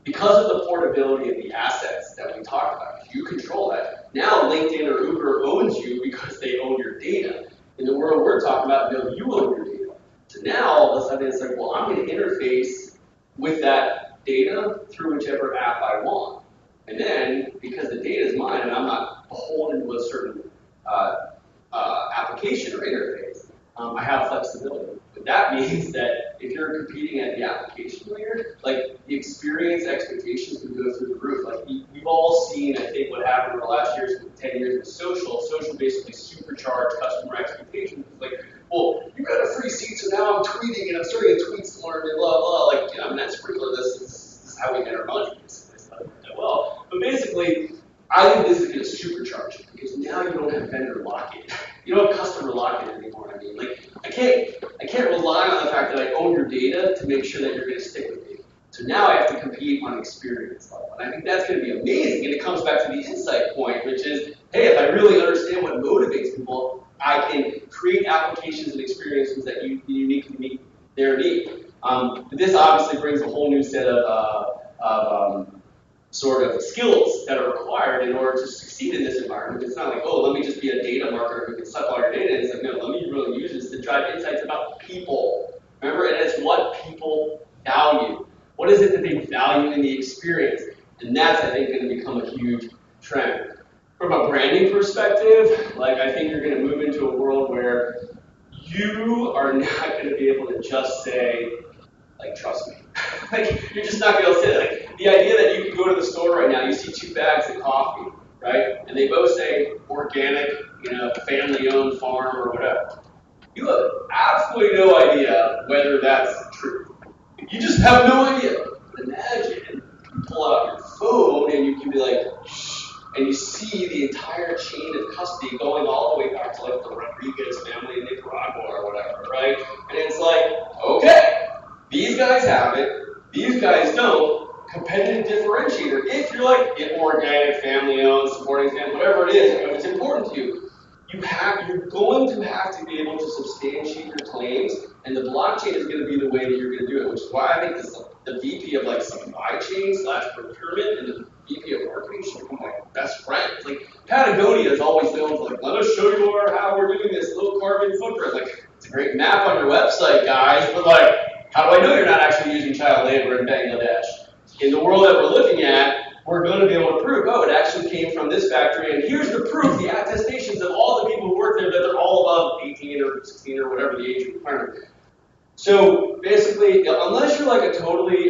Because of the portability of the assets that we talked about, you control that. Now LinkedIn or Uber owns you because they own your data. In the world we're talking about, no, you own your data. So now all of a sudden it's like, well, I'm going to interface with that data through whichever app I want. And then, because the data is mine and I'm not beholden to a certain application or interface, I have flexibility. But that means that if you're competing at the application layer, like the experience expectations can go through the roof. Like we've all seen, I think, what happened over the last 10 years with social. Social basically supercharged customer expectations. It's like, well, you got a free seat, so now I'm tweeting and I'm starting to tweet more and blah, blah. Like, I'm not sprinkler this is how we get our money. It's not that well. But basically, I think this is going to supercharge it because now you don't have vendor lock-in. You don't have customer lock-in anymore. I mean, like I can't rely on the fact that I own your data to make sure that you're going to stick with me. So now I have to compete on experience level, and I think that's going to be amazing. And it comes back to the insight point, which is, hey, if I really understand what motivates people, I can create applications and experiences that uniquely meet their need. This obviously brings a whole new set of sort of skills that are required in order to succeed in this environment. It's not like, oh, let me just be a data marketer who can suck all your data. It's like, no, let me really use this to drive insights about people. Remember, and it's what people value. What is it that they value in the experience? And that's, I think, going to become a huge trend. From a branding perspective, like I think you're going to move into a world where you are not going to be able to just say, like, trust me. Like, you're just not going to be able to say that. Like, the idea that you can go to the store right now, you see 2 bags of coffee, right? And they both say organic, family-owned farm or whatever. You have absolutely no idea whether that's true. You just have no idea. But imagine you pull out your phone and you can be like, shh, and you see the entire chain of custody going all the way back to like the Rodriguez family in Nicaragua or whatever, right? And it's like, okay, these guys have it, these guys don't. Competitive differentiator. If you're like organic, family-owned, supporting family, whatever it is, it's important to you. You're going to have to be able to substantiate your claims, and the blockchain is going to be the way that you're going to do it. Which is why I think the VP of like supply chain / procurement and the VP of marketing should become like best friends. Like Patagonia is always known for like, let us show you how we're doing this low carbon footprint. Like it's a great map on your website, guys, but like, how do I know you're not actually using child labor in Bangladesh? In the world that we're looking at, we're going to be able to prove, oh, it actually came from this factory, and here's the proof, the attestations of all the people who work there that they're all above 18 or 16 or whatever the age requirement. So basically, unless you're like a totally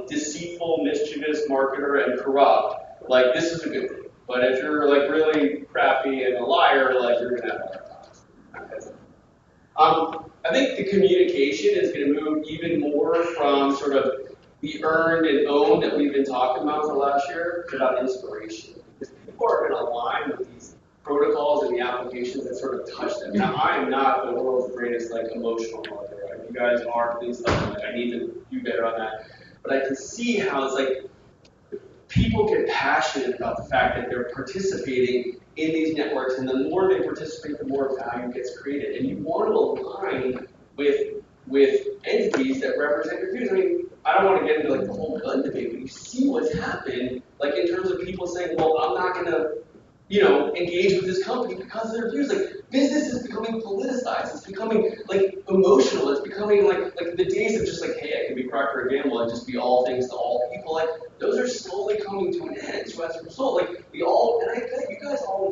deceitful, mischievous marketer and corrupt, like this is a good thing. But if you're like really crappy and a liar, like you're going to have a hard time. I think the communication is going to move even more from sort of the earned and owned that we've been talking about for the last year about inspiration. Because people are going to align with these protocols and the applications that sort of touch them. Now, I am not the world's greatest like emotional marketer. Right? You guys are, please tell me. I need to do better on that. But I can see how it's like people get passionate about the fact that they're participating in these networks, and the more they participate, the more value gets created. And you want to align with entities that represent your views. I mean, I don't want to get into like the whole gun debate, but you see what's happened, like in terms of people saying, well, I'm not going to, engage with this company because of their views. Like business is becoming politicized. It's becoming like emotional. It's becoming like the days of just like, hey, I can be Procter & Gamble and just be all things to all people. Like those are slowly coming to an end. So as a result, like we all, and I bet you guys all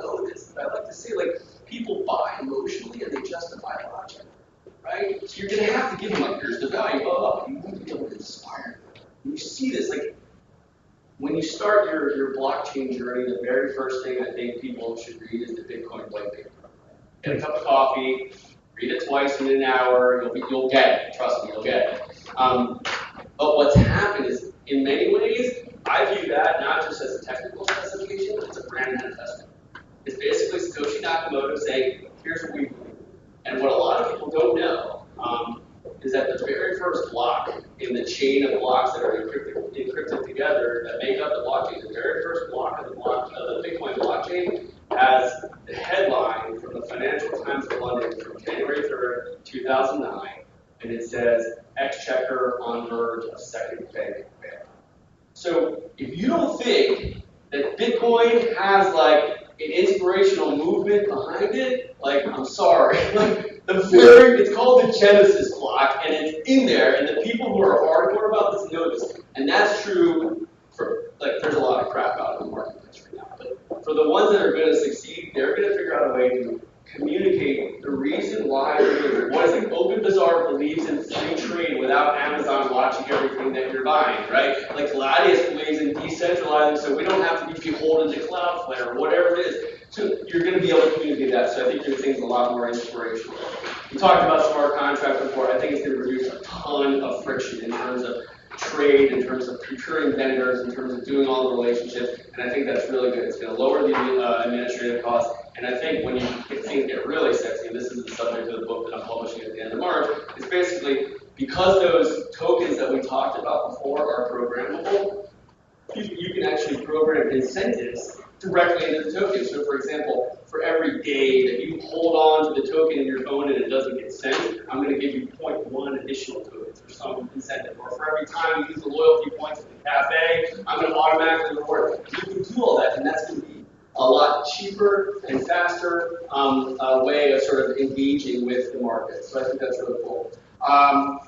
to give them like, here's the value, blah, blah, blah. You want to be able to inspire them. When you see this, like, when you start your blockchain journey, the very first thing I think people should read is the Bitcoin white paper. Get a cup of coffee, read it twice in an hour, you'll get it. Trust me, you'll get it. But what's happened is, in many ways, I view that not just as a technical specification, it's a brand manifesto. It's basically Satoshi Nakamoto saying, here's what we believe. And what a lot of people don't know is that the very first block in the chain of blocks that are encrypted together that make up the blockchain, the very first block of the Bitcoin blockchain has the headline from the Financial Times of London from January 3rd, 2009, and it says, Exchequer on verge of second bank bailout. So if you don't think that Bitcoin has like an inspirational movement behind it, like, I'm sorry. Like, it's called the Genesis block, and it's in there, and the people who are hardcore about this know this. And that's true for, like, there's a lot of crap out in the marketplace right now. But for the ones that are going to succeed, they're going to figure out a way to communicate the reason why, what is it, Open Bazaar believes in free trade without Amazon watching everything that you're buying, right? Like Gladius believes in decentralizing so we don't have to be beholden to Cloudflare or whatever it is. So you're going to be able to communicate that. So I think your thing's a lot more inspirational. We talked about smart contract before. I think it's going to reduce a ton of friction in terms of trade, in terms of procuring vendors, in terms of doing all the relationships, and I think that's really good. It's going to lower the administrative costs, and I think when things get really sexy, this is the subject of the book that I'm publishing at the end of March, it's basically because those tokens that we talked about before are programmable, you can actually program incentives directly into the token. So for example, for every day that you hold on to the token in your phone and it doesn't get sent, I'm going to give you 0.1 additional tokens or some incentive. Or for every time you use the loyalty points at the cafe, I'm going to automatically reward it. You can do all that, and that's going to be a lot cheaper and faster way of sort of engaging with the market. So I think that's really cool. I'm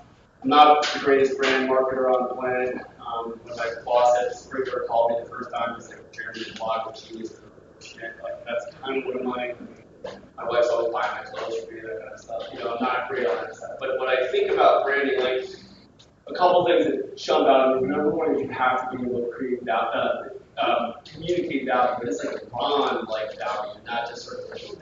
not the greatest brand marketer on the planet. When my boss at Springer called me the first time, he's like, Jeremy, the blog, which he used to like, that's kind of what my wife's always buying my clothes for me, that kind of stuff. You know, I'm not great on that stuff. But when I think about branding, like, a couple things that jump out at me. Number one is you have to be able to create value, communicate value, but it's like bond-like value, not just sort of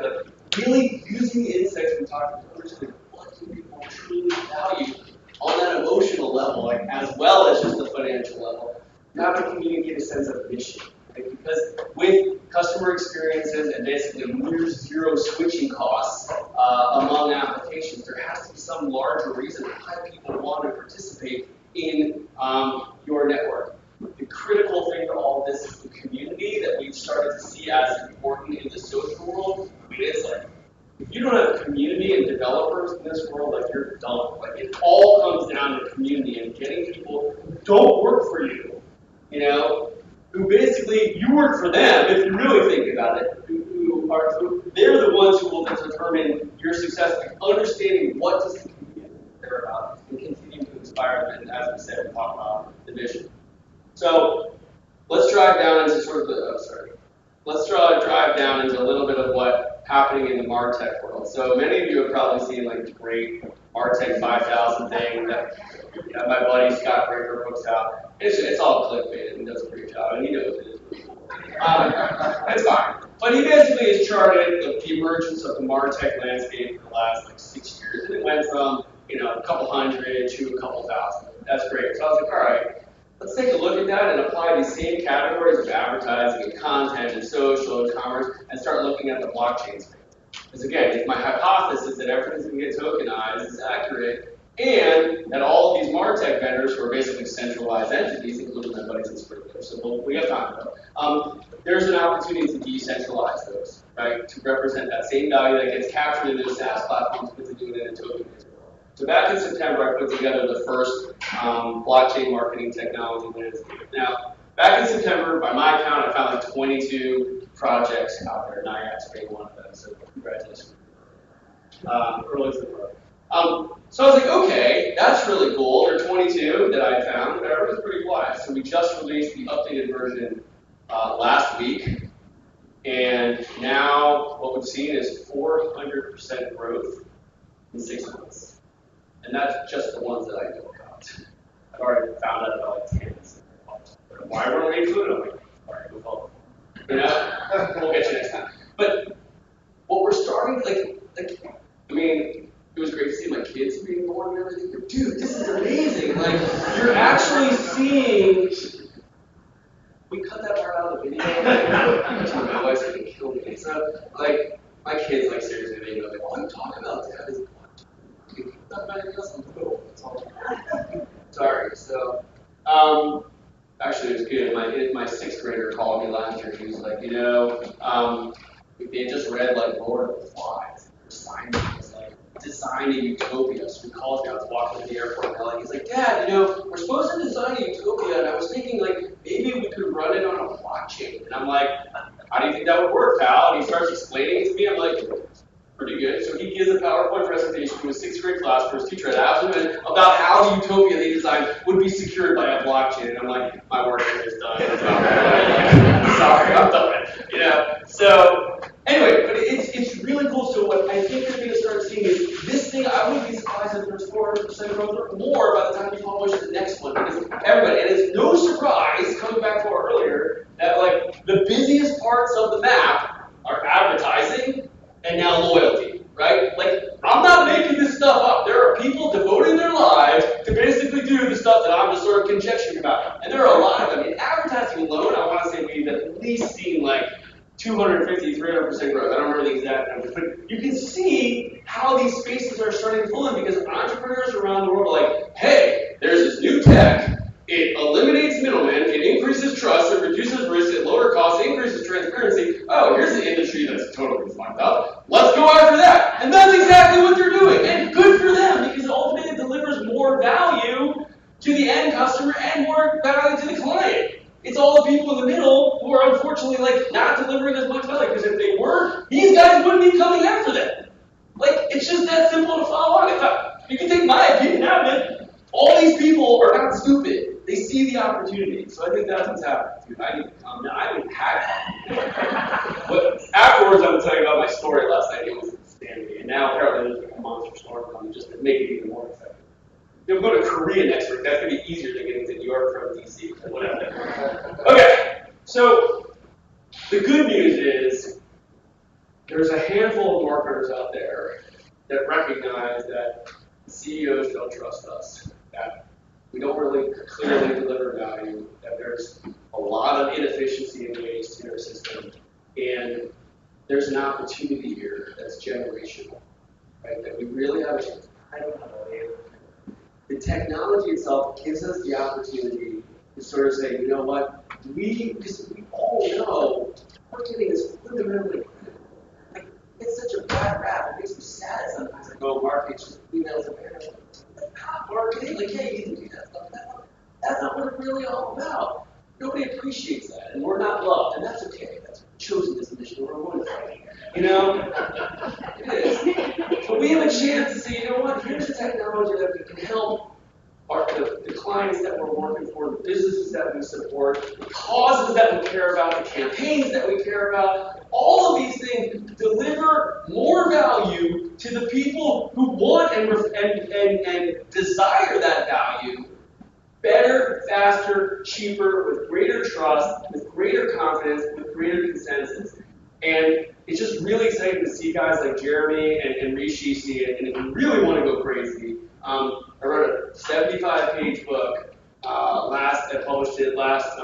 like really using the insights we talked about, understanding what do people truly value on that emotional level, like as well as just the financial level. You have to communicate a sense of mission, right? Because with customer experiences and basically near zero switching costs among applications, there has to be some larger reason why people want to participate in your network. The critical thing to all of this is the community that we've started to see as important in the social world. I mean, it's like, if you don't have community and developers in this world, like, you're done. Like, it all comes down to community and getting people who don't work for you, you know, who basically, you work for them, if you really think about it, they're the ones who will determine your success by understanding what does the community care about and continue to inspire them. And as we said, we talk about the vision. So let's drive down into sort of the, let's drive down into a little bit of what's happening in the MarTech world. So many of you have probably seen like the great MarTech 5000 thing that my buddy Scott Breaker puts out. It's all clickbait, and he does a great job, and he knows it is really cool. It's fine. But he basically has charted the emergence of the MarTech landscape for the last like 6 years, and it went from, you know, a couple hundred to a couple thousand. That's great. So I was like, all right, let's take a look at that and apply these same categories of advertising and content and social and commerce and start looking at the blockchain space. Because again, if my hypothesis that everything's going to get tokenized is accurate, and that all of these MarTech vendors who are basically centralized entities, including my buddies in Sprinkler, so we have time though, there's an opportunity to decentralize those, right? To represent that same value that gets captured in those SaaS platforms, but to do it in a token. So back in September, I put together the first blockchain marketing technology landscape. Now, back in September, by my count, I found like 22 projects out there, NYIAX being one of them, so congratulations. Early to the road. So I was like, okay, that's really cool. There are 22 that I found, but everyone's pretty quiet. So we just released the updated version last week, and now what we've seen is 400% growth in 6 months. And that's just the ones that I know about. I've already found out about like 10. Why weren't we included? I'm like, sorry, no problem. You know, we'll get you next time. But what we're starting, I mean, it was great to see my kids being born and everything. But dude, this is amazing. Like, you're actually seeing. We cut that part out of the video. My wife's gonna kill me. So, like, my kids, like, seriously, they know, like, all you talk about, Dad, is sorry. So, actually, it was good. My sixth grader called me last year. He was like, you know, they just read like Lord of the Flies. It was like design a utopia. So he calls me. I was walking to the airport in LA. He's like, Dad, you know, we're supposed to design a utopia, and I was thinking like maybe we could run it on a blockchain. And I'm like, how do you think that would work, pal? And he starts explaining it to me. I'm like, pretty good. So he gives a PowerPoint presentation to a sixth grade class for his teacher at Usdan about how the utopia they designed would be secured by a blockchain. And I'm like, my work here is done. Sorry, I'm done. You know. So anyway, but it's really cool. So what I think you're going to start seeing is this thing. I wouldn't be surprised if there's 400% growth or more by the time you publish the next one, because everybody. And it's no surprise, coming back to our earlier, that like the busiest parts of the map are advertising and now loyalty, right? Like, I'm not making this stuff up. There are people devoting their lives to basically do the stuff that I'm just sort of conjecturing about. And there are a lot of them. In advertising alone, I want to say we've at least seen like 250, 300% growth. I don't remember the exact numbers, but you can see how these spaces are starting to pull in because entrepreneurs around the world are like, hey, there's this new tech. It eliminates middlemen, it increases trust, it reduces risk, it lowers costs, it increases transparency. Oh, here's an industry that's totally fucked up. Let's go after that. And that's exactly what they're doing. And good for them, because it ultimately delivers more value to the end customer and more value to the client. It's all the people in the middle who are unfortunately like not delivering as much value, because if they were, these guys wouldn't be coming after them. Like, it's just that simple to follow on. You can take my opinion out of it. All these people are not stupid. They see the opportunity. So I think that's what's happening. Dude, I need to calm down. I didn't have But afterwards, I'm going to tell you about my story last night. It was outstanding. And now apparently there's like a monster storm coming just to make it even more effective. I'm going to Korea next week. That's going to be easier than getting to New York from DC. Whatever. Okay. So the good news is there's a handful of marketers out there that recognize that CEOs don't trust us. That we don't really clearly deliver value, that there's a lot of inefficiency and waste in our system, and there's an opportunity here that's generational, right? That we really have I don't know, the technology itself gives us the opportunity to sort of say, you know what, because we all know marketing is fundamentally critical. Like, it's such a bad rap, it makes me sad sometimes. I go, marketing, just emails and banners. Marketing, like, yeah, you can do that stuff. That's not what it's really all about. Nobody appreciates that, and we're not loved, and that's okay. That's chosen this mission. We're going to fight. You know, it is. But we have a chance to say, you know what? Here's a technology that can help the clients that we're working for, the businesses that we support, the causes that we care about, the campaigns that we care about. All of these things deliver more value to the people who want and desire that value better, faster, cheaper, with greater trust, with greater confidence, with greater consensus. And it's just really exciting to see guys like Jeremy and Rishi see it. And if you really want to go crazy, I wrote a 75-page book. I published it last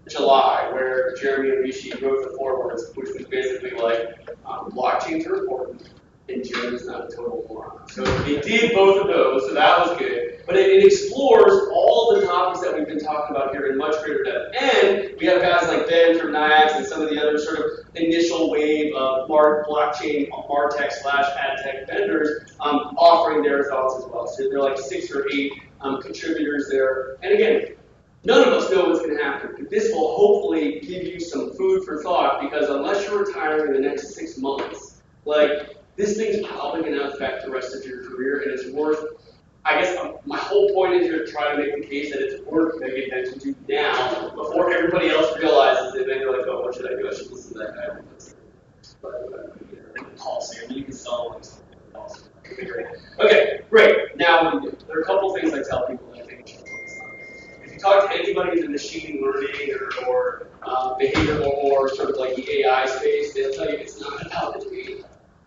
July, where Jeremy and Rishi wrote the forewords, which was basically like blockchains are important, and Jeremy's not a total moron. So they did both of those, so that was good. But it explores all the topics that we've been talking about here in much greater depth. And we have guys like Ben from NYIAX and some of the other sort of initial wave of blockchain, MarTech/AdTech vendors offering their thoughts as well. So there are like 6 or 8 contributors there. And again, none of us know what's going to happen, but this will hopefully give you some food for thought, because unless you're retiring in the next 6 months, like, this thing's probably going to affect the rest of your career, and it's worth, I guess my whole point is here to try to make the case that it's worth paying attention to now, before everybody else realizes it, and you're like, oh, what should I do? I should listen to that guy. But, call Sam, you can sell them. Okay, great. anybody in the machine learning or behavioral or sort of like the AI space, they'll tell you it's not about the data.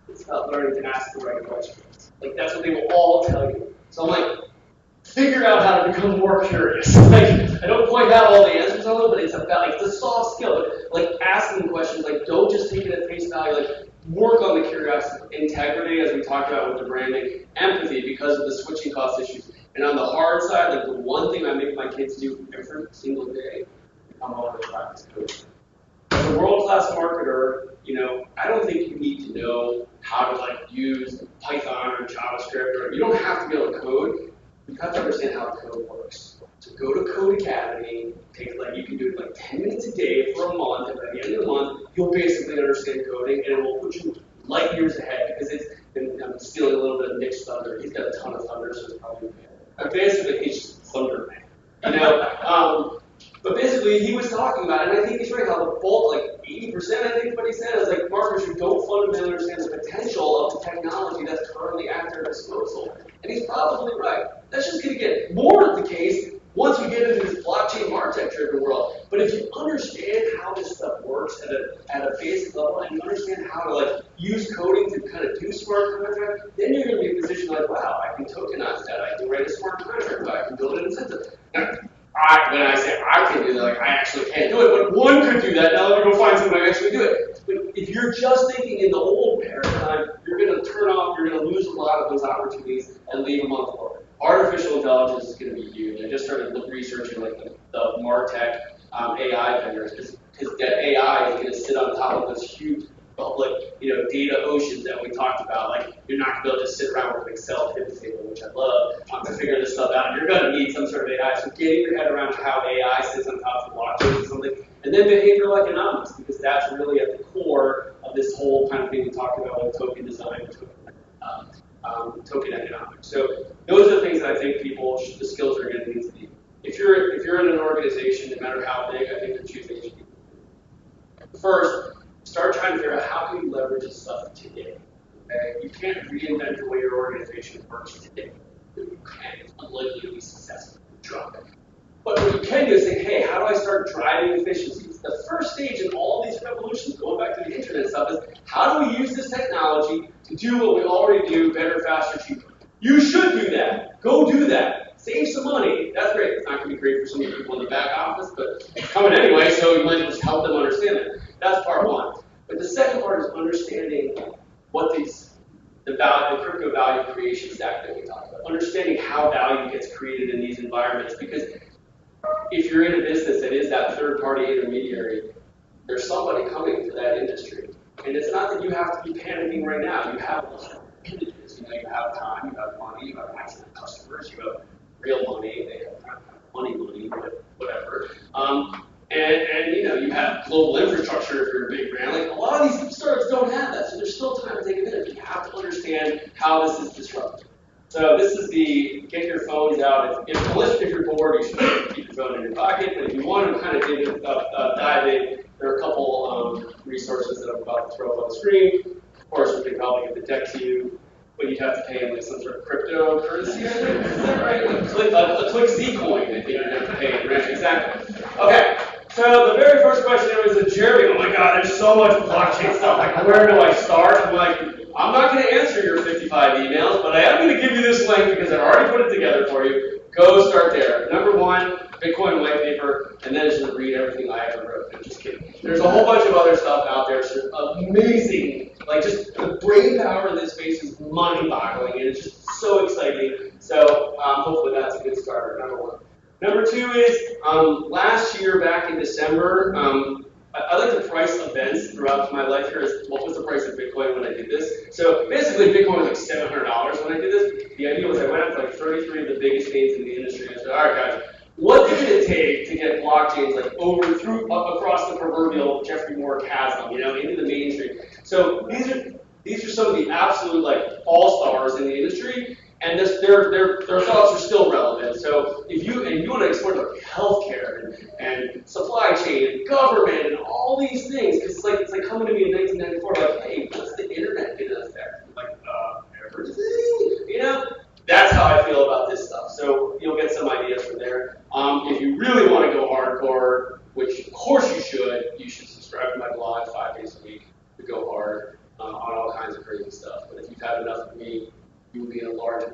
It's about learning to ask the right questions. Like, that's what they will all tell you. So I'm like, figure out how to become more curious. Like, I don't quite have all the answers on it, but it's about, like, the soft skill. Like, asking questions, like, don't just take it at face value. Like, work on the curiosity, integrity, as we talked about with the branding, empathy because of the switching cost issues. And on the hard side, like, the one thing I make my kids do every single day, I'm always practice coaching. As a world-class marketer, I don't think you need to know how to like use Python or JavaScript, or you don't have to be able to code. You have to understand how code works. So go to Code Academy, you can do it like 10 minutes a day for a month, and by the end of the month, you'll basically understand coding, and it will put you light years ahead, because and I'm stealing a little bit of Nick's thunder. He's got a ton of thunder, so it's probably bad. Basically, he's just thunder man. But basically, he was talking about it, and I think he's right, how the bulk, like 80%, I think what he said, is like marketers who don't fundamentally understand the potential of the technology that's currently at their disposal. And he's probably right. That's just going to get more the case once we get into this blockchain MarTech-driven world. But if you understand how this stuff works at a basic level, and you understand how to like use coding to kind of do smart contracts, then you're going to be in a position like, wow, I can tokenize that. I can write a smart contract. I can build an incentive. When I say I can do that, like I actually can't do it, but one could do that. Now let me go find someone who can actually do it. But if you're just thinking in the old paradigm, you're going to turn off, you're going to lose a lot of those opportunities and leave them on the floor. Artificial intelligence is going to be huge. I just started researching like the MarTech AI vendors, because that AI is going to sit on top of this huge public, data oceans that we talked about. Like, you're not going to be able to just sit around with an Excel pivot table, which I love, to figure this stuff out. You're going to need some sort of AI. So getting your head around how AI sits on top of blockchain is something. And then behavioral economics, because that's really at the core of this whole kind of thing we talked about with token design, token economics. So those are the things that I think the skills are going to need to be. If you're in an organization, no matter how big, I think the two things you need to do. First, start trying to figure out how can you leverage this stuff today. Okay? You can't reinvent the way your organization works today. You can't. It's unlikely to be successful. But what you can do is say, hey, how do I start driving efficiencies? The first stage in all these revolutions, going back to the internet stuff, is how do we use this technology to do what we already do better, faster, cheaper? You should do that. Go do that. Save some money. That's great. It's not going to be great for some of the people in the back office, but it's coming anyway, so you might just help them understand it. That's part one. But the second part is understanding what the crypto value creation stack that we talked about. Understanding how value gets created in these environments, because if you're in a business that is that third-party intermediary, there's somebody coming to that industry. And it's not that you have to be panicking right now. You have appendages. You have time, you have money, you have access to customers, you have real money, they have money, whatever. And you have global infrastructure if you're a big brand. Like, a lot of these startups don't have that, so there's still time to take advantage. You have to understand how this is disruptive. So this is the get your phones out. If you're bored, you should keep your phone in your pocket. But if you want to kind of dive in, there are a couple resources that I'm about to throw up on the screen. Of course, we can probably get the deck to you, but you'd have to pay in like some sort of cryptocurrency. Is that right? A ClickZ coin, I think you'd have to pay in, right? Exactly. Okay. So the very first question there was a Jeremy. Oh my God, there's so much blockchain stuff. Like, where do I start? I'm like, I'm not going to answer your 55 emails, but I am going to give you this link because I've already put it together for you. Go start there. Number one, Bitcoin white paper, and then just read everything I ever wrote. I'm just kidding. There's a whole bunch of other stuff out there. It's amazing. Like, just the brain power in this space is mind-boggling, and it's just so exciting. So hopefully that's a good starter, number one. Number two is, last year back in December, I like to price events throughout my life here. What was the price of Bitcoin when I did this? So basically, Bitcoin was like $700 when I did this. The idea was I went up to like 33 of the biggest names in the industry. And I said, all right, guys, what did it take to get blockchains like across the proverbial Jeffrey Moore chasm, into the mainstream? So these are some of the absolute like all-stars in the industry. And their thoughts are still relevant. So if you want to explore like healthcare and supply chain and government and all these things, because it's like coming to me in 1994, like, hey, what's the internet going to affect? I'm like, everything. That's how I feel about this stuff. So you'll get some ideas from there. If you really want to go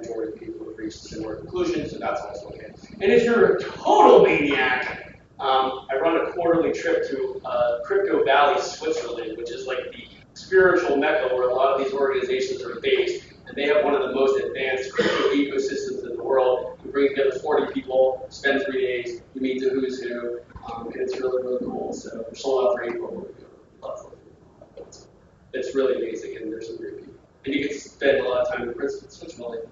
majority of people have reached a similar conclusion, so that's also okay. And if you're a total maniac, I run a quarterly trip to Crypto Valley, Switzerland, which is like the spiritual mecca where a lot of these organizations are based, and they have one of the most advanced crypto ecosystems in the world. You bring together 40 people, spend 3 days, you meet the who's who, and it's really, really cool. So we're sold out for April. It's really amazing, and there's some great people. And you can spend a lot of time in Switzerland.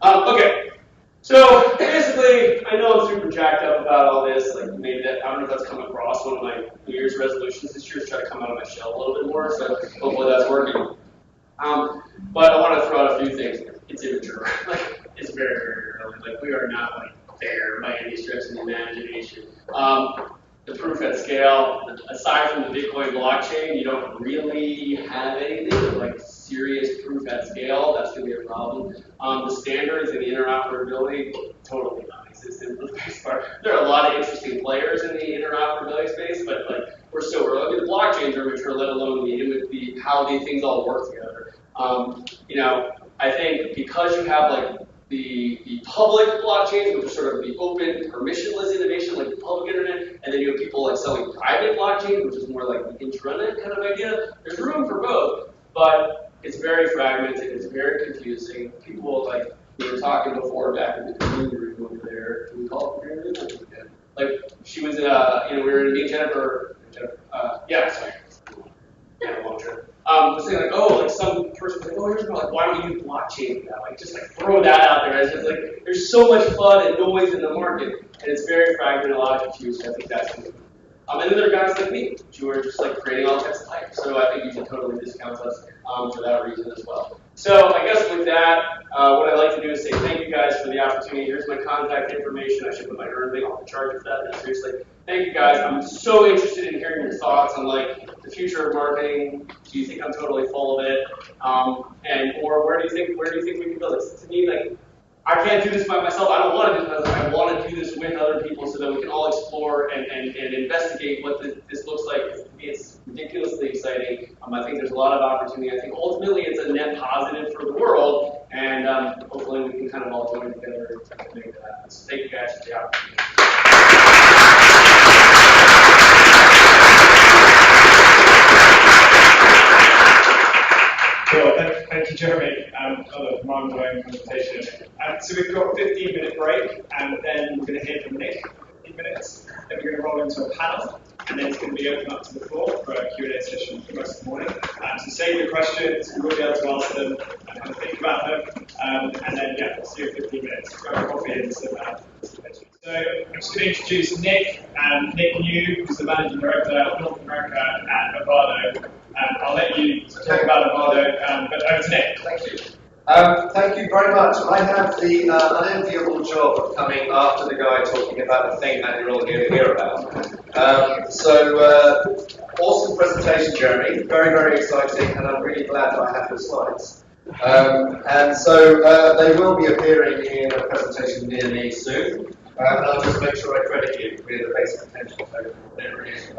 Okay. So basically, I know I'm super jacked up about all this. Like maybe that, I don't know if that's come across. One of my New Year's resolutions this year is try to come out of my shell a little bit more. So hopefully that's working. But I want to throw out a few things. It's immature. Like it's very, very early. Like we are not like there by any stretch of the imagination. The proof at scale, aside from the Bitcoin blockchain, you don't really have anything like serious proof at scale. That's going to be a problem. The standards and the interoperability, totally non-existent for the most part. There are a lot of interesting players in the interoperability space, but like we're so early. The blockchains are mature, let alone how these things all work together. You know, I think because you have like the public blockchains, which are sort of the open, permissionless innovation, like the public internet, and then you have people like selling private blockchains, which is more like the intranet kind of idea. There's room for both, but it's very fragmented, it's very confusing. People like, we were talking before back in the community room over there. Do we call it community room? Yeah. Like, she was, you know, we were in meet Jennifer, sorry. Yeah, long trip. Was saying like, oh, like some person was like, oh, here's like, why don't we use blockchain now? Like, just like throw that out there. It's just like, there's so much FUD and noise in the market, and it's very fragmented, a lot of confusion. I think that's good. And then there are guys like me who are just like creating all types of hype. So I think you should totally discount us for that reason as well. So I guess with that, what I'd like to do is say thank you guys for the opportunity. Here's my contact information. I should put my earn link on the chart for that. No, seriously, thank you guys. I'm so interested in hearing your thoughts on like the future of marketing. Do you think I'm totally full of it? Or where do you think we can build this? To me, like I can't do this by myself. I don't want to do this. I want to do this with other people so that we can all explore and investigate what this looks like. It's ridiculously exciting. I think there's a lot of opportunity. I think ultimately it's a net positive for the world, and hopefully we can kind of all join together to make that happen. So thank you guys for the opportunity.
Cool. Thank you, Jeremy. Another mind-blowing presentation. So we've got a 15-minute break, and then we're going to hear from Nick for 15 minutes. Then we're going to roll into a panel, and then it's going to be open up to the floor for a Q&A session for the rest of the morning. So save your questions. We will be able to answer them and kind of think about them. And then, yeah, we'll see you in 15 minutes. Grab a coffee and some participation. So I'm just going to introduce Nick. Nick New, who's the Managing Director of North America at AVADO. I'll let you talk about AVADO, but over to Nick.
Thank you. Thank you very much. I have the unenviable job of coming after the guy talking about the thing that you're all here to hear about. Awesome presentation, Jeremy. Very, very exciting, and I'm really glad that I have your slides. They will be appearing in a presentation near me soon, and I'll just make sure I credit you with the basic potential token, whatever it is.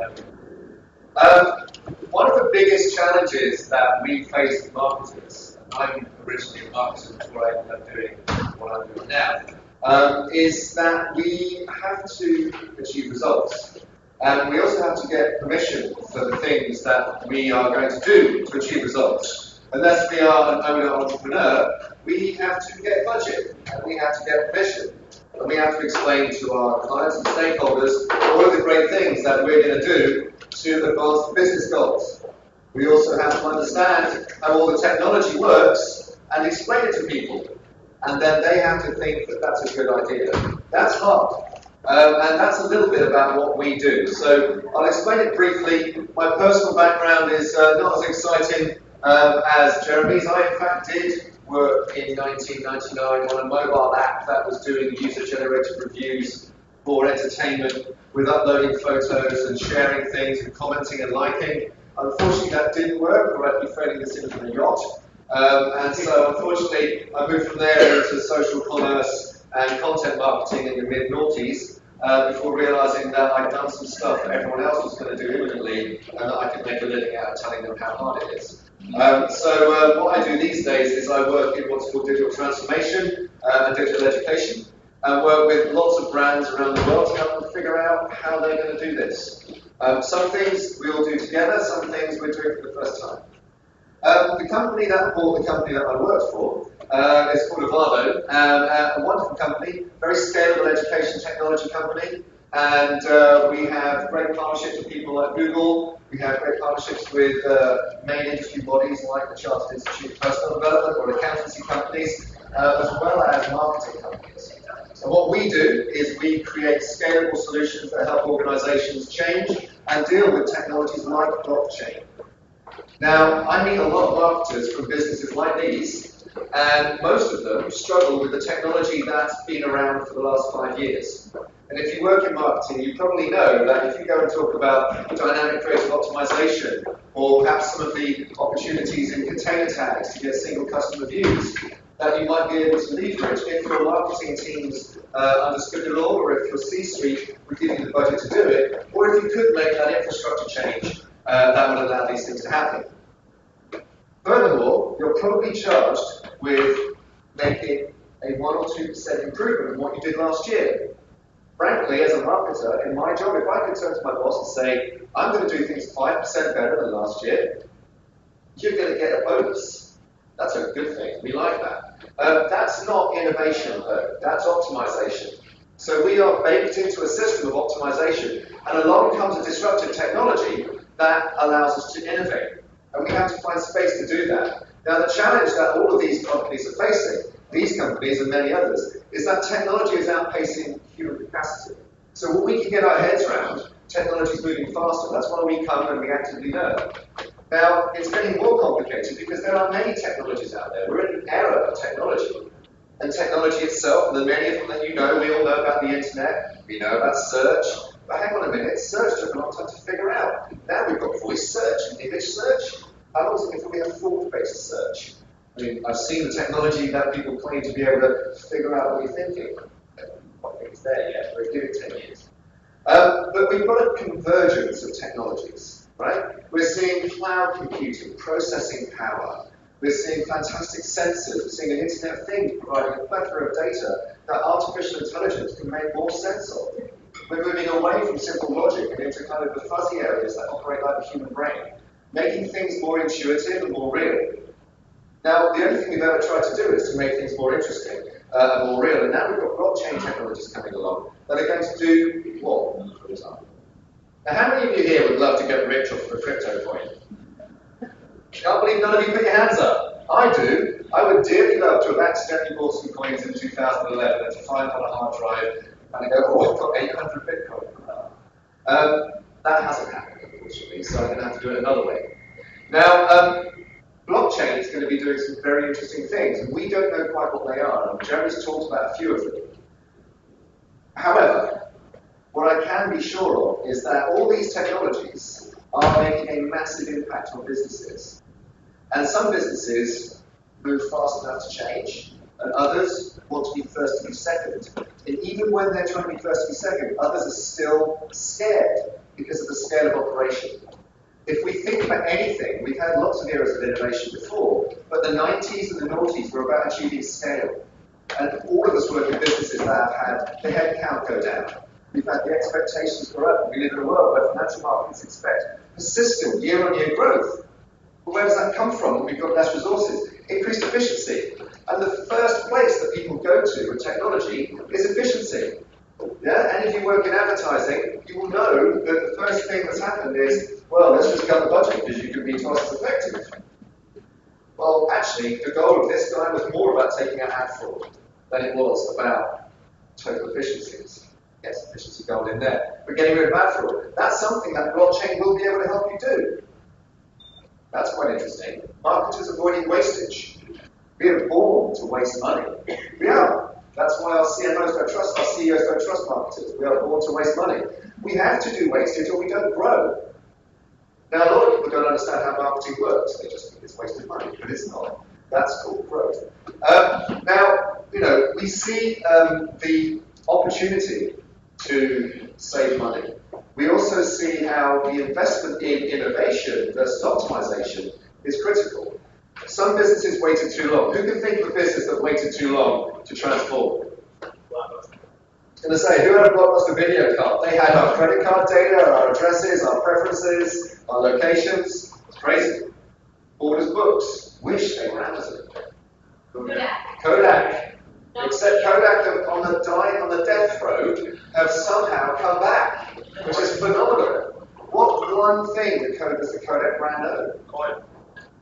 One of the biggest challenges that we face as marketers, and I'm originally a marketer before I ended up doing what I'm doing now, is that we have to achieve results. And we also have to get permission for the things that we are going to do to achieve results. Unless we are an owner entrepreneur, we have to get budget, and we have to get permission. And we have to explain to our clients and stakeholders all of the great things that we're going to do to advance the business goals. We also have to understand how all the technology works and explain it to people. And then they have to think that that's a good idea. That's hard. And that's a little bit about what we do. So I'll explain it briefly. My personal background is not as exciting as Jeremy's. I, in fact, did work in 1999 on a mobile app that was doing user-generated reviews for entertainment with uploading photos and sharing things and commenting and liking. Unfortunately, that didn't work, or I'd be trading this in from a yacht. And so, unfortunately, I moved from there into social commerce and content marketing in the mid-noughties before realizing that I'd done some stuff that everyone else was going to do imminently and that I could make a living out of telling them how hard it is. What I do these days is I work in what's called digital transformation and digital education, and work with lots of brands around the world to help them figure out how they're going to do this. Some things we all do together, some things we're doing for the first time. The company that bought the company that I worked for is called AVADO, a wonderful company, very scalable education technology company, and we have great partnerships with people like Google. We have great partnerships with main industry bodies like the Chartered Institute of Personal Development or accountancy companies, as well as marketing companies. And what we do is we create scalable solutions that help organizations change and deal with technologies like blockchain. Now, I meet a lot of marketers from businesses like these, and most of them struggle with the technology that's been around for the last 5 years. And if you work in marketing, you probably know that if you go and talk about dynamic creative optimization, or perhaps some of the opportunities in container tags to get single customer views, that you might be able to leverage if your marketing teams understood it all, or if your C-suite would give you the budget to do it, or if you could make that infrastructure change that would allow these things to happen. Furthermore, you're probably charged with making a 1 or 2% improvement in what you did last year. Frankly, as a marketer, in my job, if I could turn to my boss and say, I'm going to do things 5% better than last year, you're going to get a bonus. That's a good thing. We like that. That's not innovation, though. That's optimization. So we are baked into a system of optimization, and along comes a disruptive technology that allows us to innovate. And we have to find space to do that. Now, the challenge that all of these companies are facing, these companies and many others, is that technology is outpacing human capacity. So what we can get our heads around, technology is moving faster. That's why we come and we actively learn. Now, it's getting more complicated because there are many technologies out there. We're in an era of technology. And technology itself, the many of them that you know, we all know about the internet, we know about search. But hang on a minute, search took a long time to figure out. Now we've got voice search and image search. How long is it before we have thought-based search? I mean, I've seen the technology that people claim to be able to figure out what you're thinking. I don't think it's there yet, but give it 10 years. But we've got a convergence of technologies, right? We're seeing cloud computing, processing power. We're seeing fantastic sensors. We're seeing an Internet of Things providing a plethora of data that artificial intelligence can make more sense of. We're moving away from simple logic and into kind of the fuzzy areas that operate like the human brain, making things more intuitive and more real. Now, the only thing we've ever tried to do is to make things more interesting and more real, and now we've got blockchain technologies coming along that are going to do what, for example? Now, how many of you here would love to get rich off of a crypto coin? Can't believe none of you put your hands up. I do. I would dearly love to have accidentally bought some coins in 2011 and to find on a hard drive and go, oh, I've got 800 Bitcoin. That hasn't happened, unfortunately, so I'm going to have to do it another way. Now, blockchain is going to be doing some very interesting things, and we don't know quite what they are, and Jeremy's talked about a few of them. However, what I can be sure of is that all these technologies are making a massive impact on businesses. And some businesses move fast enough to change, and others want to be first to be second. And even when they're trying to be first to be second, others are still scared because of the scale of operation. If we think about anything, we've had lots of eras of innovation before, but the 90s and the noughties were about achieving scale. And all of us work in businesses that have had the head count go down. We've had the expectations go up. We live in a world where financial markets expect persistent year-on-year growth. But where does that come from when we've got less resources? Increased efficiency. And the first place that people go to with technology is efficiency. Yeah? And if you work in advertising, you will know that the first thing that's happened is, well, let's just cut the budget because you can be twice as effective. Well, actually, the goal of this guy was more about taking out ad fraud than it was about total efficiencies. Yes, efficiency goal in there. But getting rid of ad fraud, that's something that blockchain will be able to help you do. That's quite interesting. Marketers avoiding wastage. We are born to waste money. We are. That's why our CMOs don't trust, our CEOs don't trust marketers. We are born to waste money. We have to do wastage or we don't grow. Now, a lot of people don't understand how marketing works. They just think it's wasted money, but it's not. That's called growth. Now, we see the opportunity to save money. We also see how the investment in innovation versus optimization is critical. Some businesses waited too long. Who can think of a business that waited too long to transform? I was going to say, who had a Blockbuster video card? They had our credit card data, our addresses, our preferences, our locations. It's crazy. Orders books. Wish they were Amazon. Kodak. Except Kodak on the death row have somehow come back, which is phenomenal. What one thing does the Kodak brand own? Coin.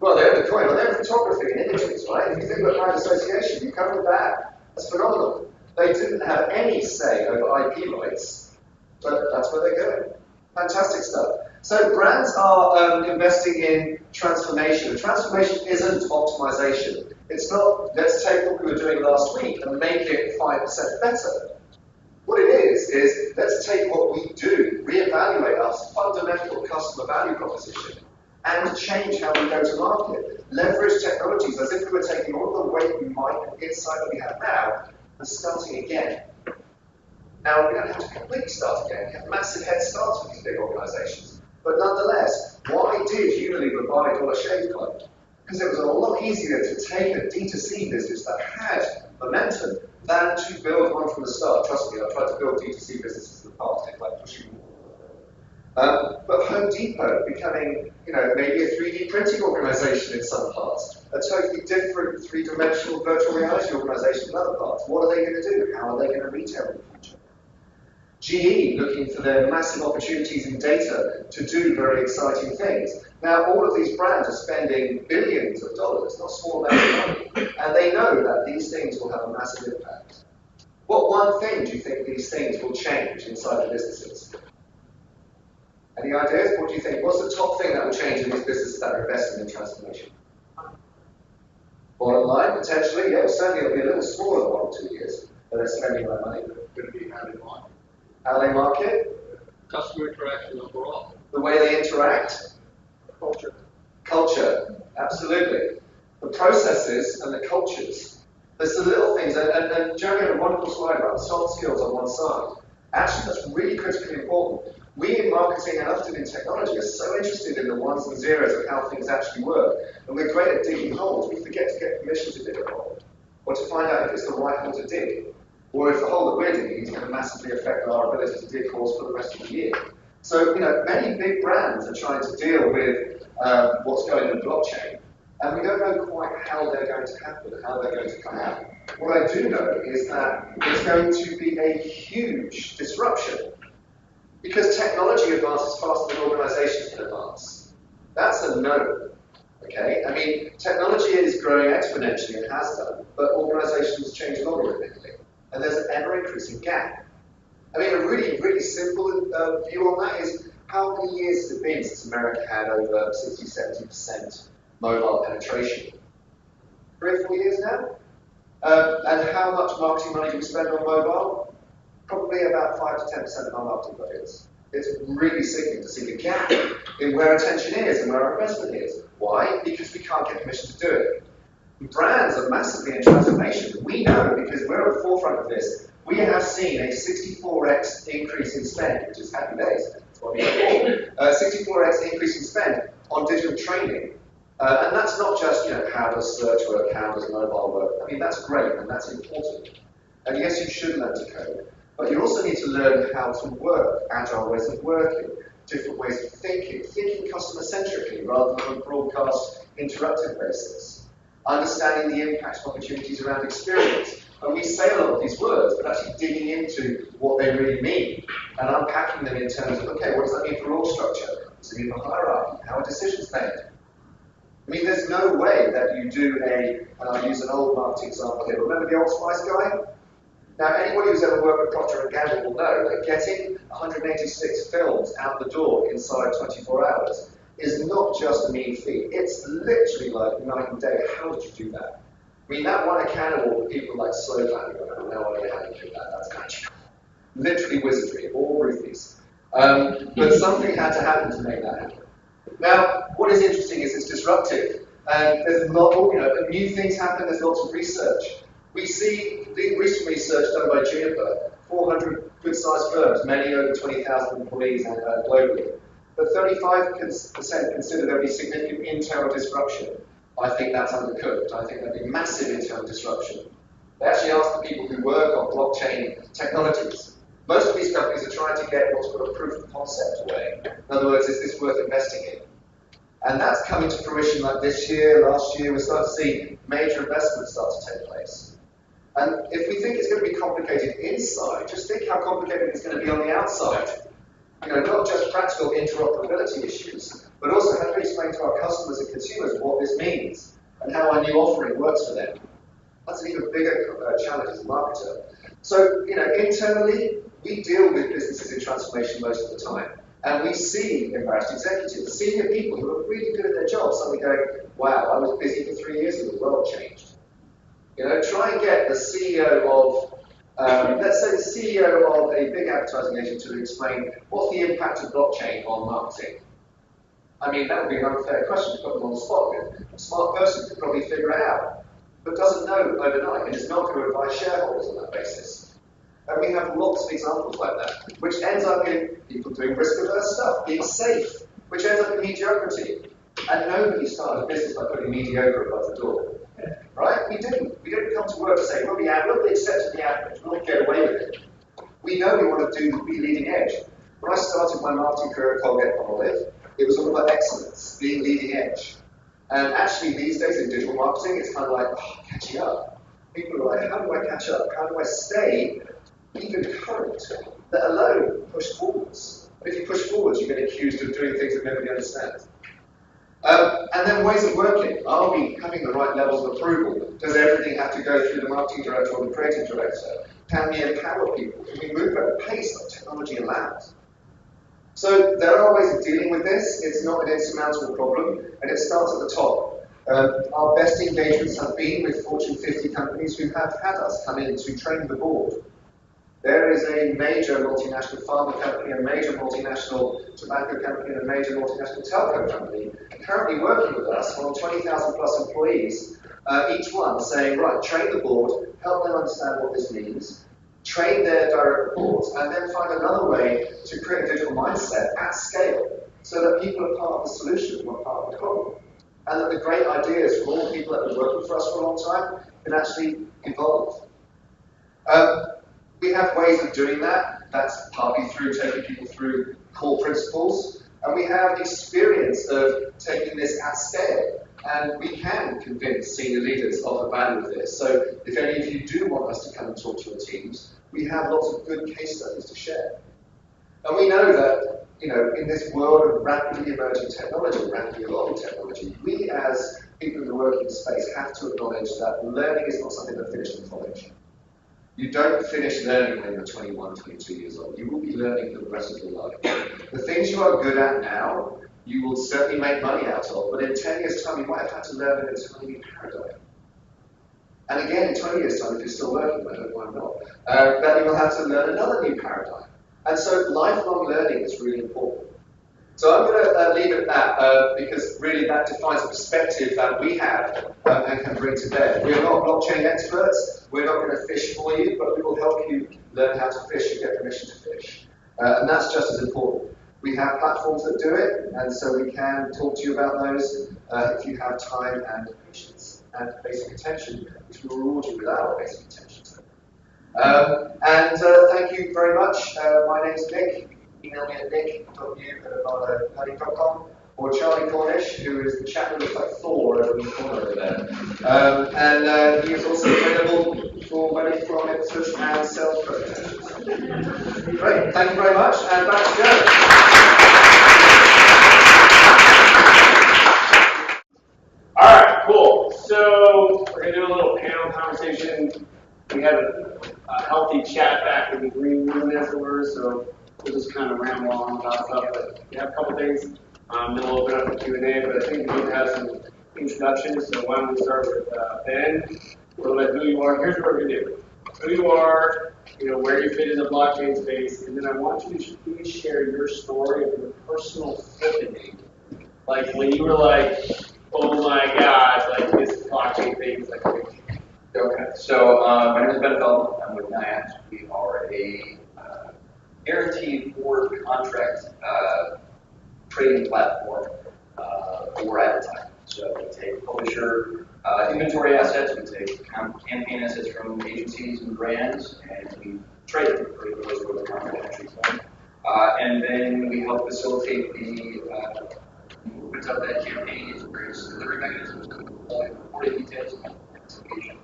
Well, they own the coin, but they own photography and images, right? If you think about brand association, you come with that. That's phenomenal. They didn't have any say over IP rights, but that's where they're going. Fantastic stuff. So brands are investing in transformation. Transformation isn't optimization. It's not, let's take what we were doing last week and make it 5% better. What it is let's take what we do, reevaluate our fundamental customer value proposition, and change how we go to market. Leverage technologies as if we were taking all the weight we might and insight that we have now and starting again. Now, we don't have to completely start again. We have massive head starts with these big organizations. But nonetheless, why did Unilever buy Dollar Shave Club? Because it was a lot easier to take a D2C business that had momentum than to build one from the start. Trust me, I've tried to build D2C businesses in the past. It's like pushing more. But Home Depot becoming, maybe a 3D printing organization in some parts, a totally different three-dimensional virtual reality organization in other parts. What are they going to do? How are they going to retail in the future? GE looking for their massive opportunities in data to do very exciting things. Now, all of these brands are spending billions of dollars, not small amounts of money, and they know that these things will have a massive impact. What one thing do you think these things will change inside the businesses? Any ideas? What do you think? What's the top thing that will change in these businesses that are investing in transformation? Bottom line, potentially, yeah, certainly it'll be a little smaller than 1 or 2 years, but they're spending that money.
Going to be how they market.
How they market?
Customer interaction overall.
The way they interact?
Culture.
Culture, absolutely. The processes and the cultures. There's the little things, and Jeremy had a wonderful slide about soft skills on one side. Actually, that's really critically important. We in marketing and often in technology are so interested in the ones and zeros of how things actually work, and we're great at digging holes. We forget to get permission to dig a hole, or to find out if it's the right hole to dig, or if the hole that we're digging is going to massively affect our ability to dig holes for the rest of the year. So, many big brands are trying to deal with what's going on in blockchain, and we don't know quite how they're going to happen, how they're going to come out. What I do know is that it's going to be a huge disruption, because technology advances faster than organizations can advance. That's a no. Okay? I mean, technology is growing exponentially and has done, but organizations change logarithmically, and there's an ever-increasing gap. I mean, a really, really simple view on that is how many years has it been since America had over 60, 70% mobile penetration? 3 or 4 years now? And how much marketing money do we spend on mobile? Probably about 5 to 10% of our marketing budgets. It's really sickening to see the gap in where attention is and where our investment is. Why? Because we can't get permission to do it. Brands are massively in transformation. We know because we're at the forefront of this. We have seen a 64x increase in spend, which is happy days. That's what we have. 64x increase in spend on digital training. And that's not just, how does search work, how does mobile work. I mean, that's great and that's important. And yes, you should learn to code. But you also need to learn how to work, agile ways of working, different ways of thinking customer-centrically rather than on a broadcast interruptive basis. Understanding the impact of opportunities around experience. And we say a lot of these words, but actually digging into what they really mean and unpacking them in terms of, okay, what does that mean for org structure? What does it mean for hierarchy? How are decisions made? I mean, there's no way that you do and I'll use an old marketing example here. Remember the Old Spice guy? Now, anybody who's ever worked with Procter & Gamble will know that getting 186 films out the door inside 24 hours is not just a mean feat. It's literally like night and day. How did you do that? I mean, that won a can award for people like Slow Clapping. I don't know how you do that. That's magical. Literally wizardry, all roofies. But something had to happen to make that happen. Now, what is interesting is it's disruptive. And there's not, new things happen, there's lots of research. We see the recent research done by Juniper, 400 good-sized firms, many over 20,000 employees globally. but 35% consider there'll be significant internal disruption. I think that's undercooked. I think there'll be massive internal disruption. They actually asked the people who work on blockchain technologies. Most of these companies are trying to get what's called a proof of concept away. In other words, is this worth investing in? And that's coming to fruition like this year, last year. We're starting to see major investments start to take place. And if we think it's going to be complicated inside, just think how complicated it's going to be on the outside. You know, not just practical interoperability issues, but also how do we explain to our customers and consumers what this means and how our new offering works for them. That's an even bigger challenge as a marketer. So, you know, internally, we deal with businesses in transformation most of the time. And we see embarrassed executives, senior people who are really good at their jobs, suddenly going, wow, I was busy for 3 years and the world changed. You know, try and get the CEO of, let's say the CEO of a big advertising agent to explain what's the impact of blockchain on marketing. I mean, that would be an unfair question to put them on the spot with. A smart person could probably figure it out, but doesn't know overnight and is not going to advise shareholders on that basis. And we have lots of examples like that, which ends up in people doing risk-averse stuff, being safe, which ends up in mediocrity. And nobody started a business by putting mediocre above the door. Right? We didn't. We didn't come to work to say, we'll be accepting the average, we'll get away with it. We know we want to be leading edge. When I started my marketing career at Colgate-Palmolive, it was all about excellence, being leading edge. And actually, these days in digital marketing, it's kind of like, catching up. People are like, how do I catch up? How do I stay even current, let alone push forwards? If you push forwards, you get accused of doing things that nobody understands. And then ways of working. Are we having the right levels of approval? Does everything have to go through the marketing director or the creative director? Can we empower people? Can we move at a pace that technology allows? So there are ways of dealing with this. It's not an insurmountable problem, and it starts at the top. Our best engagements have been with Fortune 50 companies who have had us come in to train the board. There is a major multinational pharma company, a major multinational tobacco company, and a major multinational telco company currently working with us on 20,000 plus employees, each one saying, right, train the board, help them understand what this means, train their direct reports, and then find another way to create a digital mindset at scale so that people are part of the solution, not part of the problem. And that the great ideas from all the people that have been working for us for a long time can actually evolve. We have ways of doing that. That's partly through taking people through core principles. And we have experience of taking this at scale. And we can convince senior leaders of the value of this. So if any of you do want us to come and talk to your teams, we have lots of good case studies to share. And we know that, you know, in this world of rapidly emerging technology, rapidly evolving technology, we as people in the working space have to acknowledge that learning is not something that finishes in college. You don't finish learning when you're 21, 22 years old. You will be learning for the rest of your life. The things you are good at now, you will certainly make money out of, but in 10 years' time, you might have had to learn an entirely new paradigm. And again, in 20 years' time, if you're still working, I don't know why I'm not, then you will have to learn another new paradigm. And so lifelong learning is really important. So I'm going to leave it at that, because really that defines the perspective that we have and can bring to bear. We're not blockchain experts. We're not going to fish for you, but we will help you learn how to fish and get permission to fish. And that's just as important. We have platforms that do it, and so we can talk to you about those if you have time and patience and basic attention, which we will reward you with our basic attention. Thank you very much. My name's Nick. Email me at nick.u@avado.com, or Charlie Cornish, who is the chap who looks like Thor over in the corner over there. And he is also available for many from Ipswich and sales presentations. Great, thank you very much, and back to Joe.
All right, cool. So we're going to do a little panel conversation. We had a healthy chat back in the green room, as it were, so we'll just kind of ramble on about stuff. But we have a couple things. Then we'll open up for Q&A, but I think we need to have some introductions. So why don't we start with Ben? We'll let who you are. Here's what we're going to do. Who you are, you know, where you fit in the blockchain space, and then I want you to please share your story of your personal epiphany. Like when you were like, oh my God, like this blockchain thing is like a big deal.
Okay, so my name is Ben Feldman. I'm with NYIAX. We are a guaranteed forward contract trading platform for advertising. So we take publisher inventory assets, we take campaign assets from agencies and brands, and we trade them for the most of the content entry point. And then we help facilitate the movement of that campaign into various delivery mechanisms, reporting details, investigation,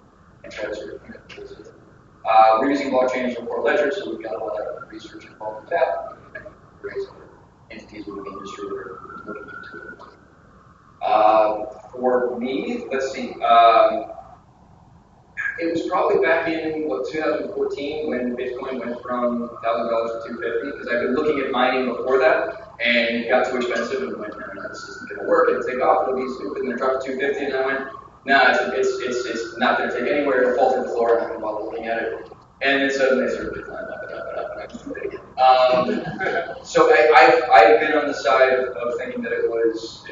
and try to sort of connect those with. We're using blockchain as a core ledger, so we've got a lot of research involved with that. Various entities within the industry that are looking into it. For me, let's see. It was probably back in 2014 when Bitcoin went from $1,000 to $250, because I've been looking at mining before that, and it got too expensive, and went, no, this isn't going to work. It'll take off. It'll be stupid, and then drop to 250, and I went, no, it's not going to take anywhere. It'll fall to the floor. I'm not going to bother looking at it. And then suddenly it started to climb up and up and up, and I just did it again. So I've been on the side of thinking that it was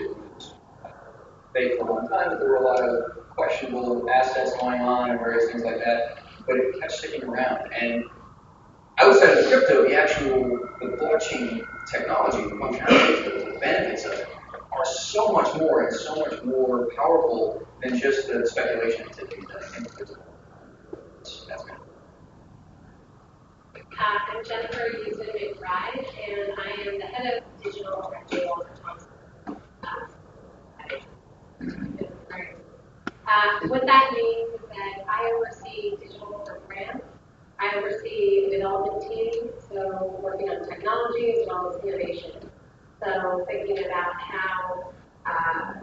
fake for a long time, that there were a lot of questionable assets going on and various things like that, but it kept sticking around. And outside of the crypto, the blockchain technology, the functionality, the benefits of it are so much more and so much more powerful than just the speculation activity that I think that's kind of.
I'm Jennifer Usdan McBride, and I am the head of digital and for Thompson. What that means is that I oversee digital for brands. I oversee the development team, so working on technology as well as innovation. So thinking about how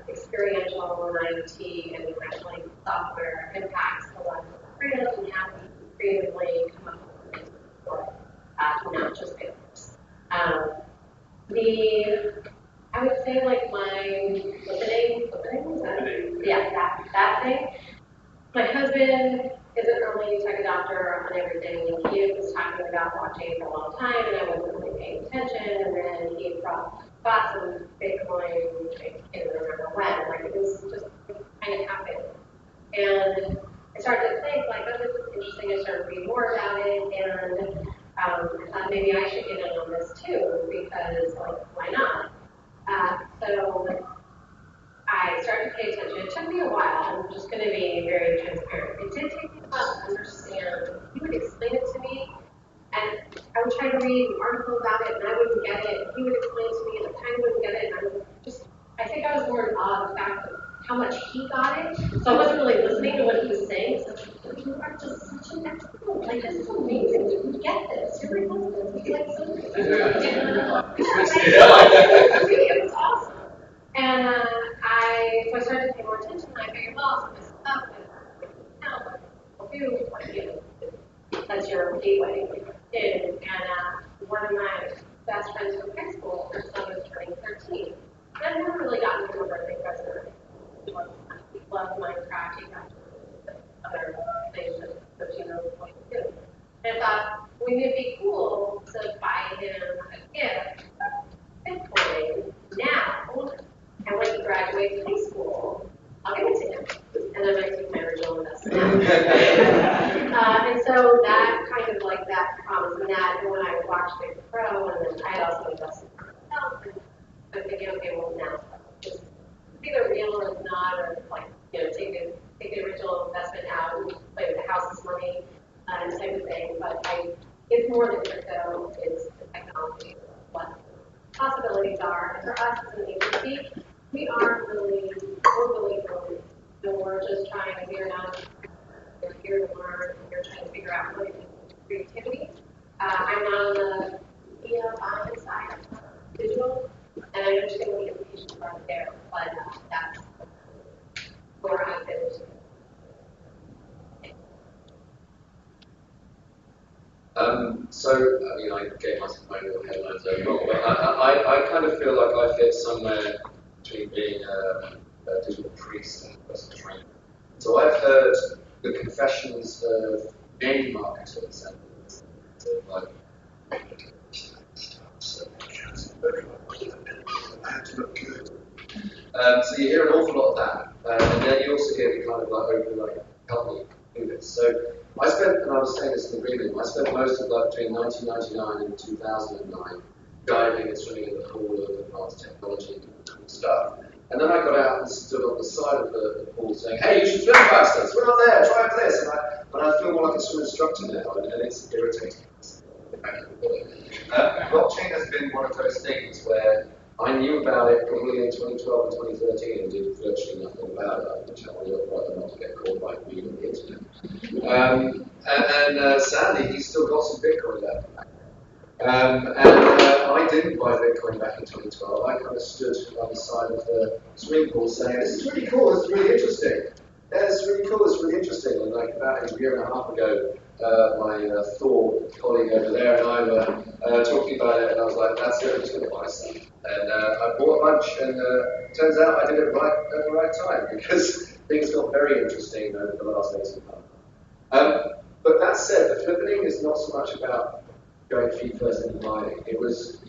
experiential and IoT and eventually software impacts the lives of brands and how we creatively come up with things for not just business. I would say like my that thing. My husband isn't really tech adopter on everything. He was talking about blockchain for a long time, and I wasn't really paying attention. And then he bought some Bitcoin. I can't remember when. Like it was just kind of happened. And I started to think like, oh, this is interesting. I started to read more about it, and I thought maybe I should get in on this too because like why not? So I started to pay attention. It took me a while. I'm just going to be very transparent. It did take me a while to understand. He would explain it to me, and I would try to read an article about it, and I wouldn't get it. He would explain it to me, and I kind of wouldn't get it. And I think I was more in awe of the fact of how much he got it. So I wasn't really listening to what he was saying. So you are just such an expert. Like, this is amazing. You get this. You're my husband. He's like so good. It was awesome. And so I started to pay more attention. And I figured, well, so this stuff that's your gateway. And one of my best friends from high school, her son was turning 13. And I never really gotten to a birthday present. He loved Minecraft. He got other things that she knows what to do. And I thought, wouldn't it be cool to buy him a gift, Bitcoin, now, and when he graduates high school, I'll give it to him. And then I took my original investment out. And so that kind of like that promise and that, and when I watched it grow, and then I also invested for myself, and I'm thinking, okay, well now, just either real or it's not, or like, take the original investment out and play with the house's money, and type of thing. But it's more than crypto, it's the technology, what possibilities are. And for us as an agency, we're really focused. So we're just trying to figure out, we're here to learn, and we're trying to figure out what it means to creativity. I'm not on the buying side of digital, and I understand what the implications are there, but that's where I've been.
I gave myself my little headlines over, but I kind of feel like I fit somewhere between being a digital priest and a personal trainer. So I've heard the confessions of many marketers and like, so you hear an awful lot of that, and then you also hear the kind of help me do this. So I spent, and I was saying this in the beginning, I spent most of between 1999 and 2009 diving and swimming in the pool of advanced technology. technology and stuff. And then I got out and stood on the side of the pool saying, hey, you should swim faster, swim on there, try this. And I feel more like a swim instructor now, and it's irritating. Blockchain has been one of those things where I knew about it probably in 2012 and 2013 and did virtually nothing about it, which I would rather not to get caught by being on the internet. Sadly, he's still got some Bitcoin left. I didn't buy Bitcoin back in 2012. I kind of stood on the side of the swimming pool saying, this is really cool, this is really interesting. Yeah, this is really cool, this is really interesting. And like about a year and a half ago, my Thor colleague over there and I were talking about it, and I was like, that's it, I'm just going to buy some. And I bought a bunch, and turns out I did it right at the right time, because things got very interesting over the last 18 months. But that said, the flippening is not so much about going feet first into mining. It was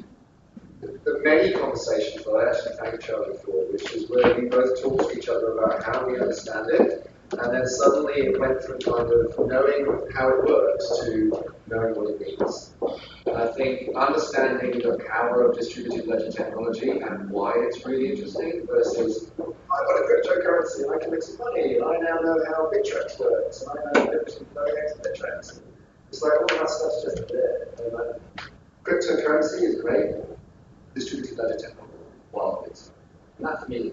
the many conversations that I actually thanked Charlie for, which is where we both talked to each other about how we understand it, and then suddenly it went from kind of knowing how it works to knowing what it means. And I think understanding the power of distributed ledger technology and why it's really interesting versus, I've got a cryptocurrency and I can make some money, and I now know how Bittrex works, and I know the difference between NYIAX and Bittrex. It's like all that stuff's just there. And cryptocurrency is great. Distributed ledger technology, well, it's not for me.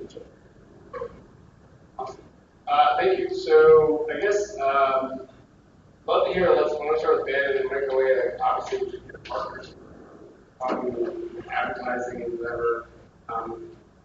Awesome. Thank you. So I guess love to hear. Let's start with Ben, and then we're going to go away. Obviously, with your partners, talking advertising and whatever.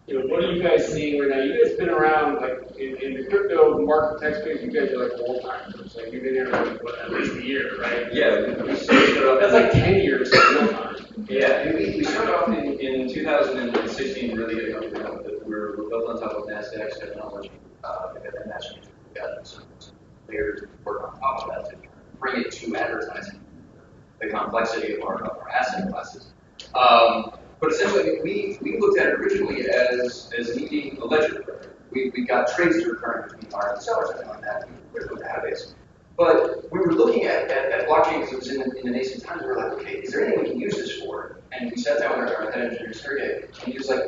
What are you guys seeing right now? You guys been around like in the crypto market tech space. You guys are like old timers. Like you've been here for at least a year, right?
Yeah, we started off.
That's like 10 years. No time.
Yeah, we started off in 2016 really getting up and running. We're built on top of NYIAX technology. And that's what we got some layers to work on top of that to bring it to advertising, the complexity of our asset classes. But essentially, we looked at it originally as needing a ledger. We got trades that were occurring between buyers and sellers, something like that. We were a database. But we were looking at blockchain because it was in the nascent times. We were like, okay, is there anything we can use this for? And we sat down with our head engineer, Sergey, and he was like,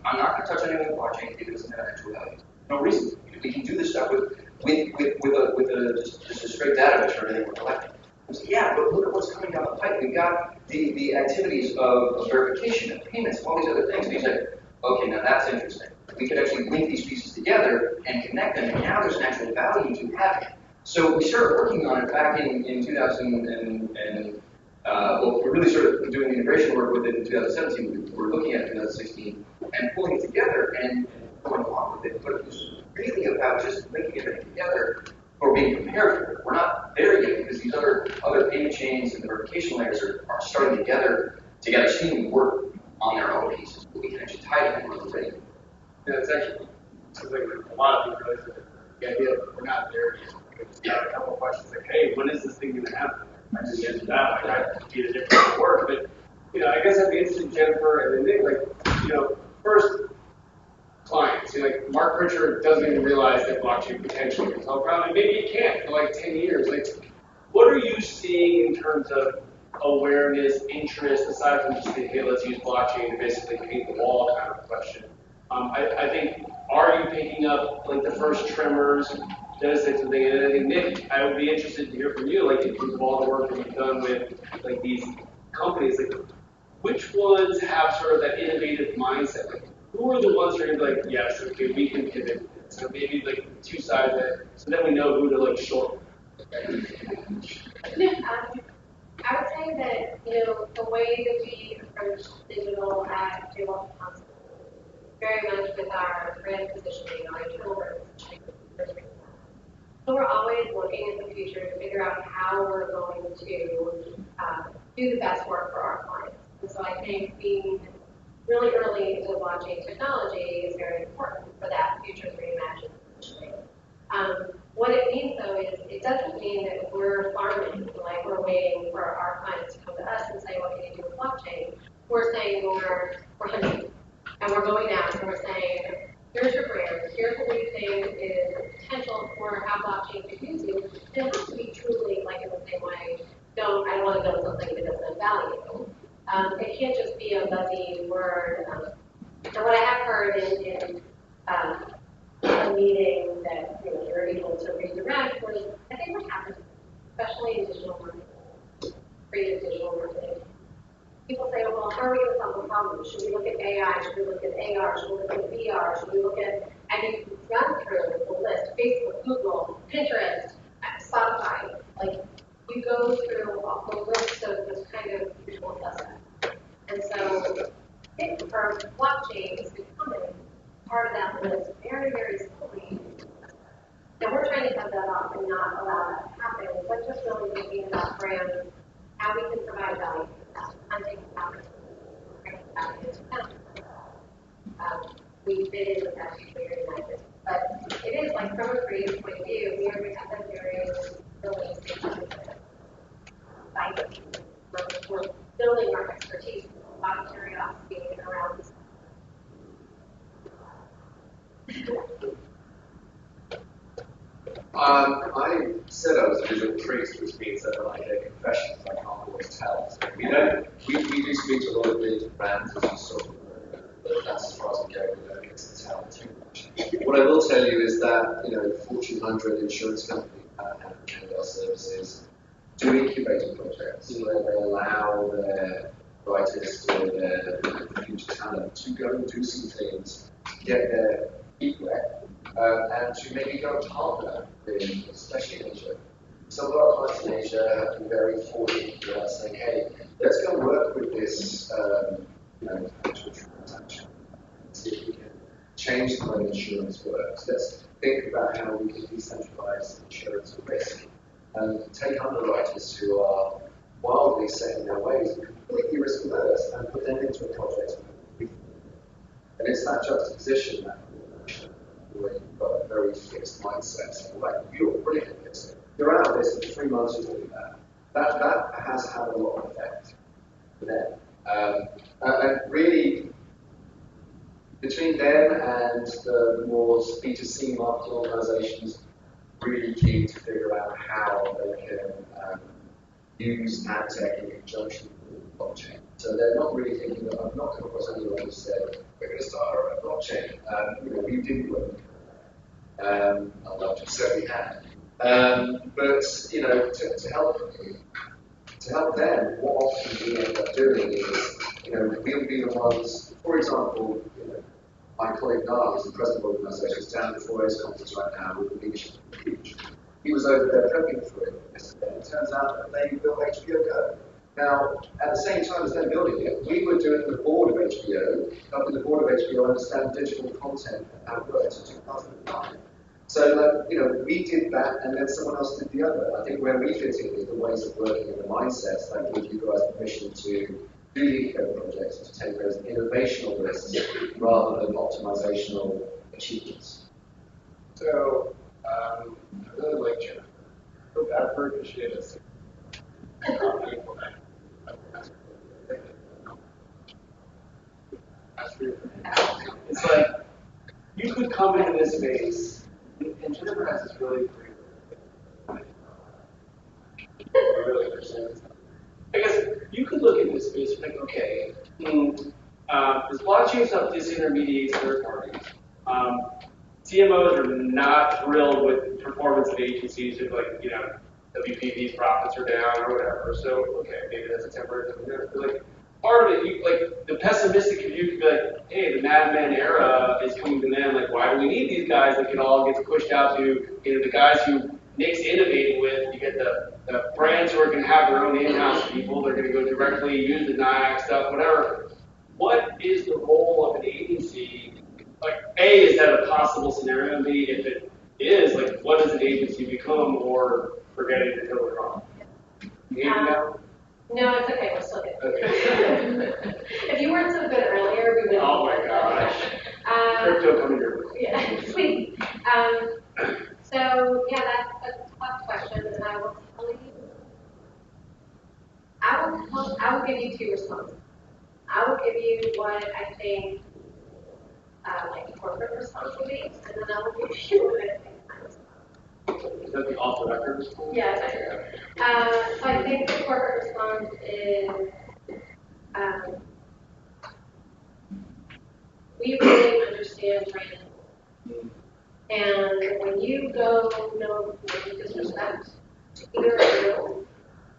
I'm not going to touch anything with blockchain if it doesn't have actual value. No reason. We can do this stuff with just a straight database or anything we're collecting. I was like, yeah, but look at what's coming down the pipe. We've got the activities of verification and payments, all these other things. And he's like, okay, now that's interesting. We could actually link these pieces together and connect them, and now there's an actual value to having it. So we started working on it back in 2000 well, we really started doing the integration work with it in 2017. We were looking at 2016 and pulling it together and going along with it. But it was really about just linking everything together or being prepared for it. We're not there yet because these other payment chains and the verification layers are starting together steam work on their own pieces. But we can actually tie them in when we're ready.
Yeah, it's actually like a lot of people realize the idea that we're not there yet. Just got a couple of questions like, hey, when is this thing going to happen? I just answered that. Like, I need a different work. But, I guess I'd be interested, Jennifer, and then Nick, like, first, clients. Like, Mark Pritchard doesn't even realize that blockchain potentially can help around, and maybe it can't for like 10 years. Like, what are you seeing in terms of awareness, interest, aside from just the, hey, let's use blockchain to basically paint the wall kind of question? I think, are you picking up, like, the first tremors, those types of things? And I think, Nick, I would be interested to hear from you, like, in terms of all the work that you've done with, like, these companies, like, which ones have sort of that innovative mindset? Like, who are the ones that are going to be like, yes, okay, we can pivot? So maybe, like, two sides of it, so then we know who to, like, short.
I would say that, the way that we approach digital at Thompson, very much with our brand positioning, our internal brand positioning. So we're always looking at the future to figure out how we're going to do the best work for our clients. And so I think being really early into blockchain technology is very important for that future reimagined positioning. What it means, though, is it doesn't mean that we're farming, like we're waiting for our clients to come to us and say, what can you do with blockchain? We're saying we're hunting, and we're going out and we're saying, here's your brand, here's what we think is the potential for how blockchain could use you. And it has to be truly like in the same way, I don't want to build something that doesn't have value. It can't just be a buzzy word. And what I AR? Should we look at VR? Should we look at, and you can run through the list, Facebook, Google, Pinterest, Spotify, like you go through a list of this kind of visual suspects. And so I think for blockchain is becoming part of that list very, very slowly. And we're trying to cut that off and not allow that to happen, but just really thinking about brands, how we can provide value for that, hunting value into them. We fit in with that very nicely. But it is like from a creative point of view, we are at that very early stage. We're building our expertise, a lot of curiosity around this.
I said I was a visual priest, which means that I hear confessions I can't always tell. So we do speak to a lot of big brands, as you saw, but that's as far as we go. We don't get to tell too much. What I will tell you is that Fortune 100 insurance companies and our services do incubator projects where they allow their writers or their future talent to go and do some things, get their feet wet, and to maybe go and partner in, especially in Asia. Some of our clients in Asia have been very forward about saying, hey, let's go and work with this actual transaction. See if we can change the way insurance works. Let's think about how we can decentralize insurance risk and take underwriters who are wildly set in their ways and completely risk averse and put them into a project. And it's that juxtaposition that where you've got a very fixed mindset saying, right, you're brilliant at this. You're out of this in 3 months, you're doing that. That has had a lot of effect for them. And really, between them and the more B2C marketing organizations, really keen to figure out how they can use ad tech in conjunction with blockchain. So they're not really thinking that I've not come across anyone who said, we're going to start a blockchain. We didn't work. I'd love to say we had. But to help them, what often we end up doing is, we'll be the ones, for example, my colleague Niall is the president of the organisation, is down at the 4A's conference right now with the leadership of Huge. He was over there prepping for it yesterday. It turns out that they built HBO Go. Now, at the same time as them building it, we were doing the board of HBO, helping the board of HBO understand digital content and how it works in 2009. So, we did that, and then someone else did the other. I think where we fit in is the ways of working and the mindsets that give you guys permission to do the eco projects and to take those innovational risks rather than optimizational achievements.
So, I really like Jennifer. I've heard that she has it's like, you could come into this space, and Jennifer has this really great, I really understand this. I guess you could look at this space and think, okay, this blockchain stuff disintermediates third parties. CMOs are not thrilled with performance of agencies if, WPP's profits are down or whatever. So, okay, maybe that's a temporary thing. But part of it, the pessimistic view could be like, hey, the Mad Men era is coming to an end. Like, why do we need these guys? Like, it all gets pushed out to, the guys who Nick's innovating with. You get the brands who are going to have their own in-house people. They're going to go directly use the NYIAX stuff, whatever. What is the role of an agency? Like, A, is that a possible scenario? And B, if it is, what does an agency become, or forget it until we're wrong?
No, it's okay. We're still good. Okay. If you weren't so good earlier, we would.
Oh my gosh. Crypto coming your way.
Yeah, sweet. So, yeah, that's a tough question, and I will tell you. I will give you 2 responses. I will give you what I think, corporate responsibilities, and then I will give you what I think my responsibility.
Is that the off the record response?
Yes. So I think the corporate response is we really understand brand. And when you go with disrespect to either of you,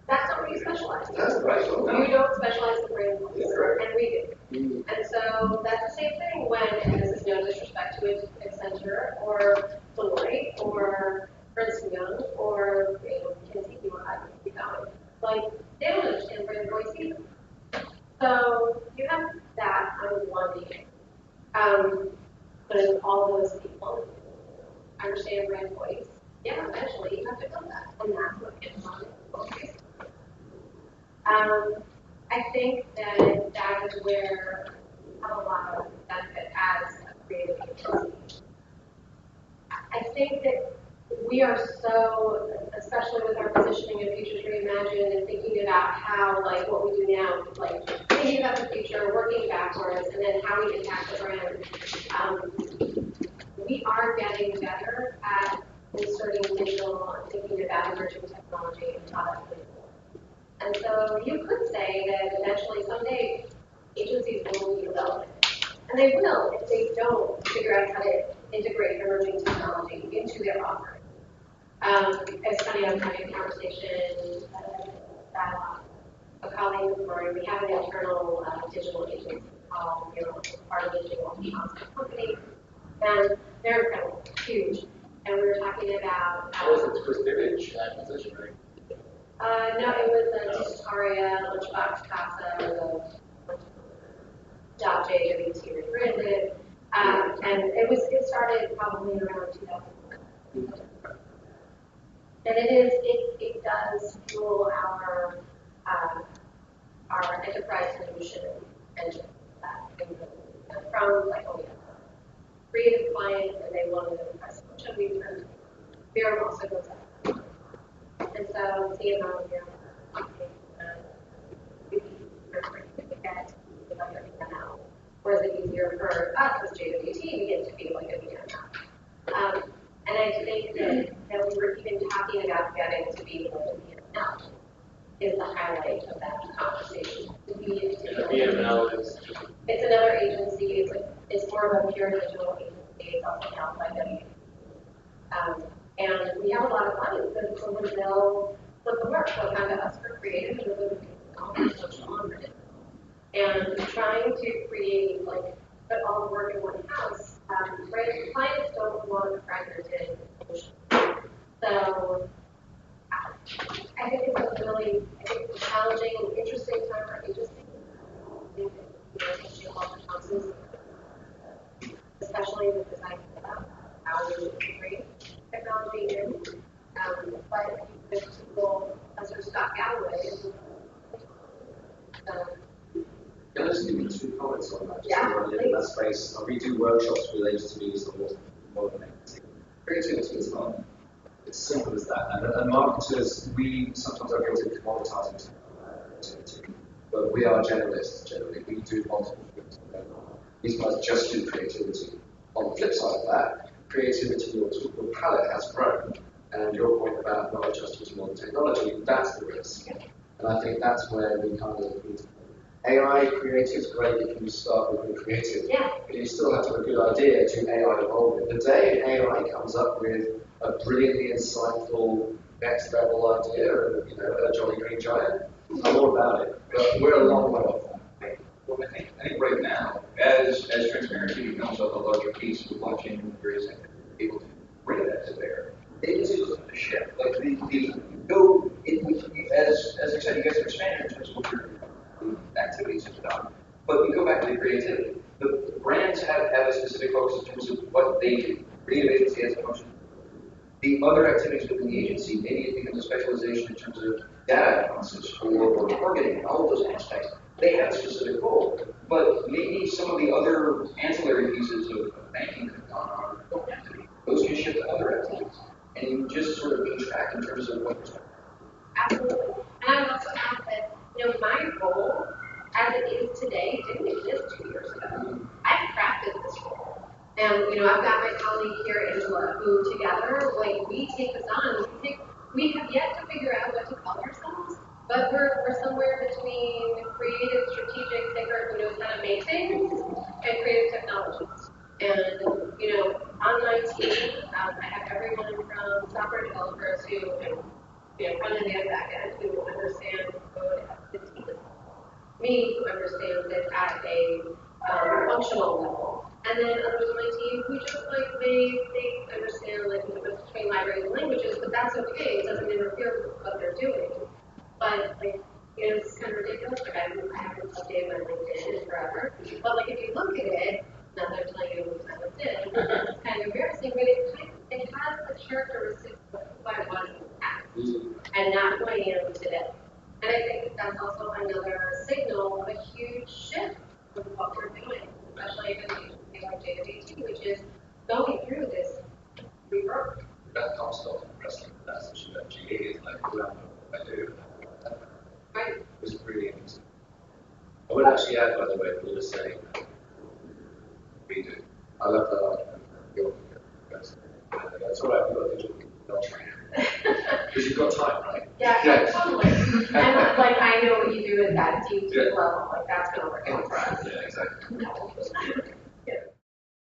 that's not where you specialize.
That's right.
You don't specialize in brand, and we do. And so that's the same thing when, and this is no disrespect to Accenture or Deloitte or Ernst & Young or McKinsey, you want to keep going. Like, they don't understand brand voice either. So you have that on one meeting. But if all those people understand brand voice, yeah, eventually you have to build that. And that's what gets on focus. I think that that is where we have a lot of benefit as a creative agency. I think that we are so, especially with our positioning in Futures Reimagined and thinking about how, like, what we do now, like, thinking about the future, working backwards, and then how we attack the brand. We are getting better at inserting digital and thinking about emerging technology and product. And so you could say that eventually, someday, agencies will be relevant. And they will if they don't figure out how to integrate emerging technology into their offering. It's funny, I was having a conversation dialogue. A colleague of mine, we have an internal digital agency called, part of the digital Thompson company, and they're kind of huge. And we were talking about.
Was it Chris Image acquisition, right?
No, it was Digitaria, Lunchbox Casa, JWT rebranded, and it started probably around 2000. And it does fuel our enterprise solution engine from like creative clients, and they want an enterprise solution. We turn Vera also goes up, and so CMO here, or is it easier for us as JWT to get to be like a VML? And I think that we were even talking about getting to be like a VML is the highlight of that conversation. To be a
VML is
it's another agency. It's more of a pure digital agency. It's also held by WP. And we have a lot of clients that someone will flip the work. They'll come to us for creative and we'll do social on it. And trying to create, like, put all the work in one house, right? Clients don't want fragmented solutions. So I think it's a really challenging and interesting time for agencies. Especially with this idea about how we integrate technology in. But if people sort of stop out with it.
Can I just give you 2 comments on that?
Yeah,
In that space, we do workshops with agencies on what creativity is not. It's simple as that. And marketers, we sometimes are guilty of commoditizing creativity, but we are generalists generally. We do multiple things. These guys just do creativity. On the flip side of that, creativity, your palette has grown. And your point about not adjusting to modern technology, that's the risk. And I think that's where we kind of need to. AI creative is great if you start with the creative, but you still have to have a good idea to AI evolve. The day AI comes up with a brilliantly insightful next level idea, a Jolly Green Giant, I'm all about it. But we're a long way off that.
Well, I think right now, as transparency becomes a larger piece of blockchain, various able to bring that to bear. Agencies will have to shift. Like as I said, you guys are expanding in terms of what your activities have done. But you go back to the creativity. The brands have a specific focus in terms of what they do. Creative agency has a function. The other activities within the agency, maybe it becomes a specialization in terms of data analysis or targeting and all of those aspects. They have a specific role. But maybe some of the other ancillary pieces of banking that have gone on don't have to be. Those can shift to other activities. And you just sort of keep track in terms of what you're doing.
Absolutely. And I would also add that, my role as it is today didn't exist 2 years ago. I've crafted this role. And, I've got my colleague here, Angela, who together, we take this on. We have yet to figure out what to call ourselves, but we're somewhere between creative, strategic thinker who knows how to make things and creative technologists. And, on my team, I have everyone from software developers who, front end and back end, who understand code at 15. Me, who understands it at a like they understand like the difference between libraries and languages, but that's okay. It doesn't interfere with what they're doing. But like, it's kind of ridiculous. Like I haven't updated my LinkedIn in forever. But like if you look at it, now they're telling you what time it's in. It's kind of embarrassing, but it has the characteristics of who I was in the past, and not who I am today. And I think that's also another signal of a huge shift with what we're doing, especially in things like JWT, which is going through this rebirth.
That Thompson wrestling class that she got GE is like, I don't know what I do.
Right.
It was really interesting. I would actually add, by the way, what you were saying, we do. I love that argument. That's all right, we've got digital because you've got time, right?
Yeah, totally. And like I know what you do at that deep level, like that's gonna work out for us.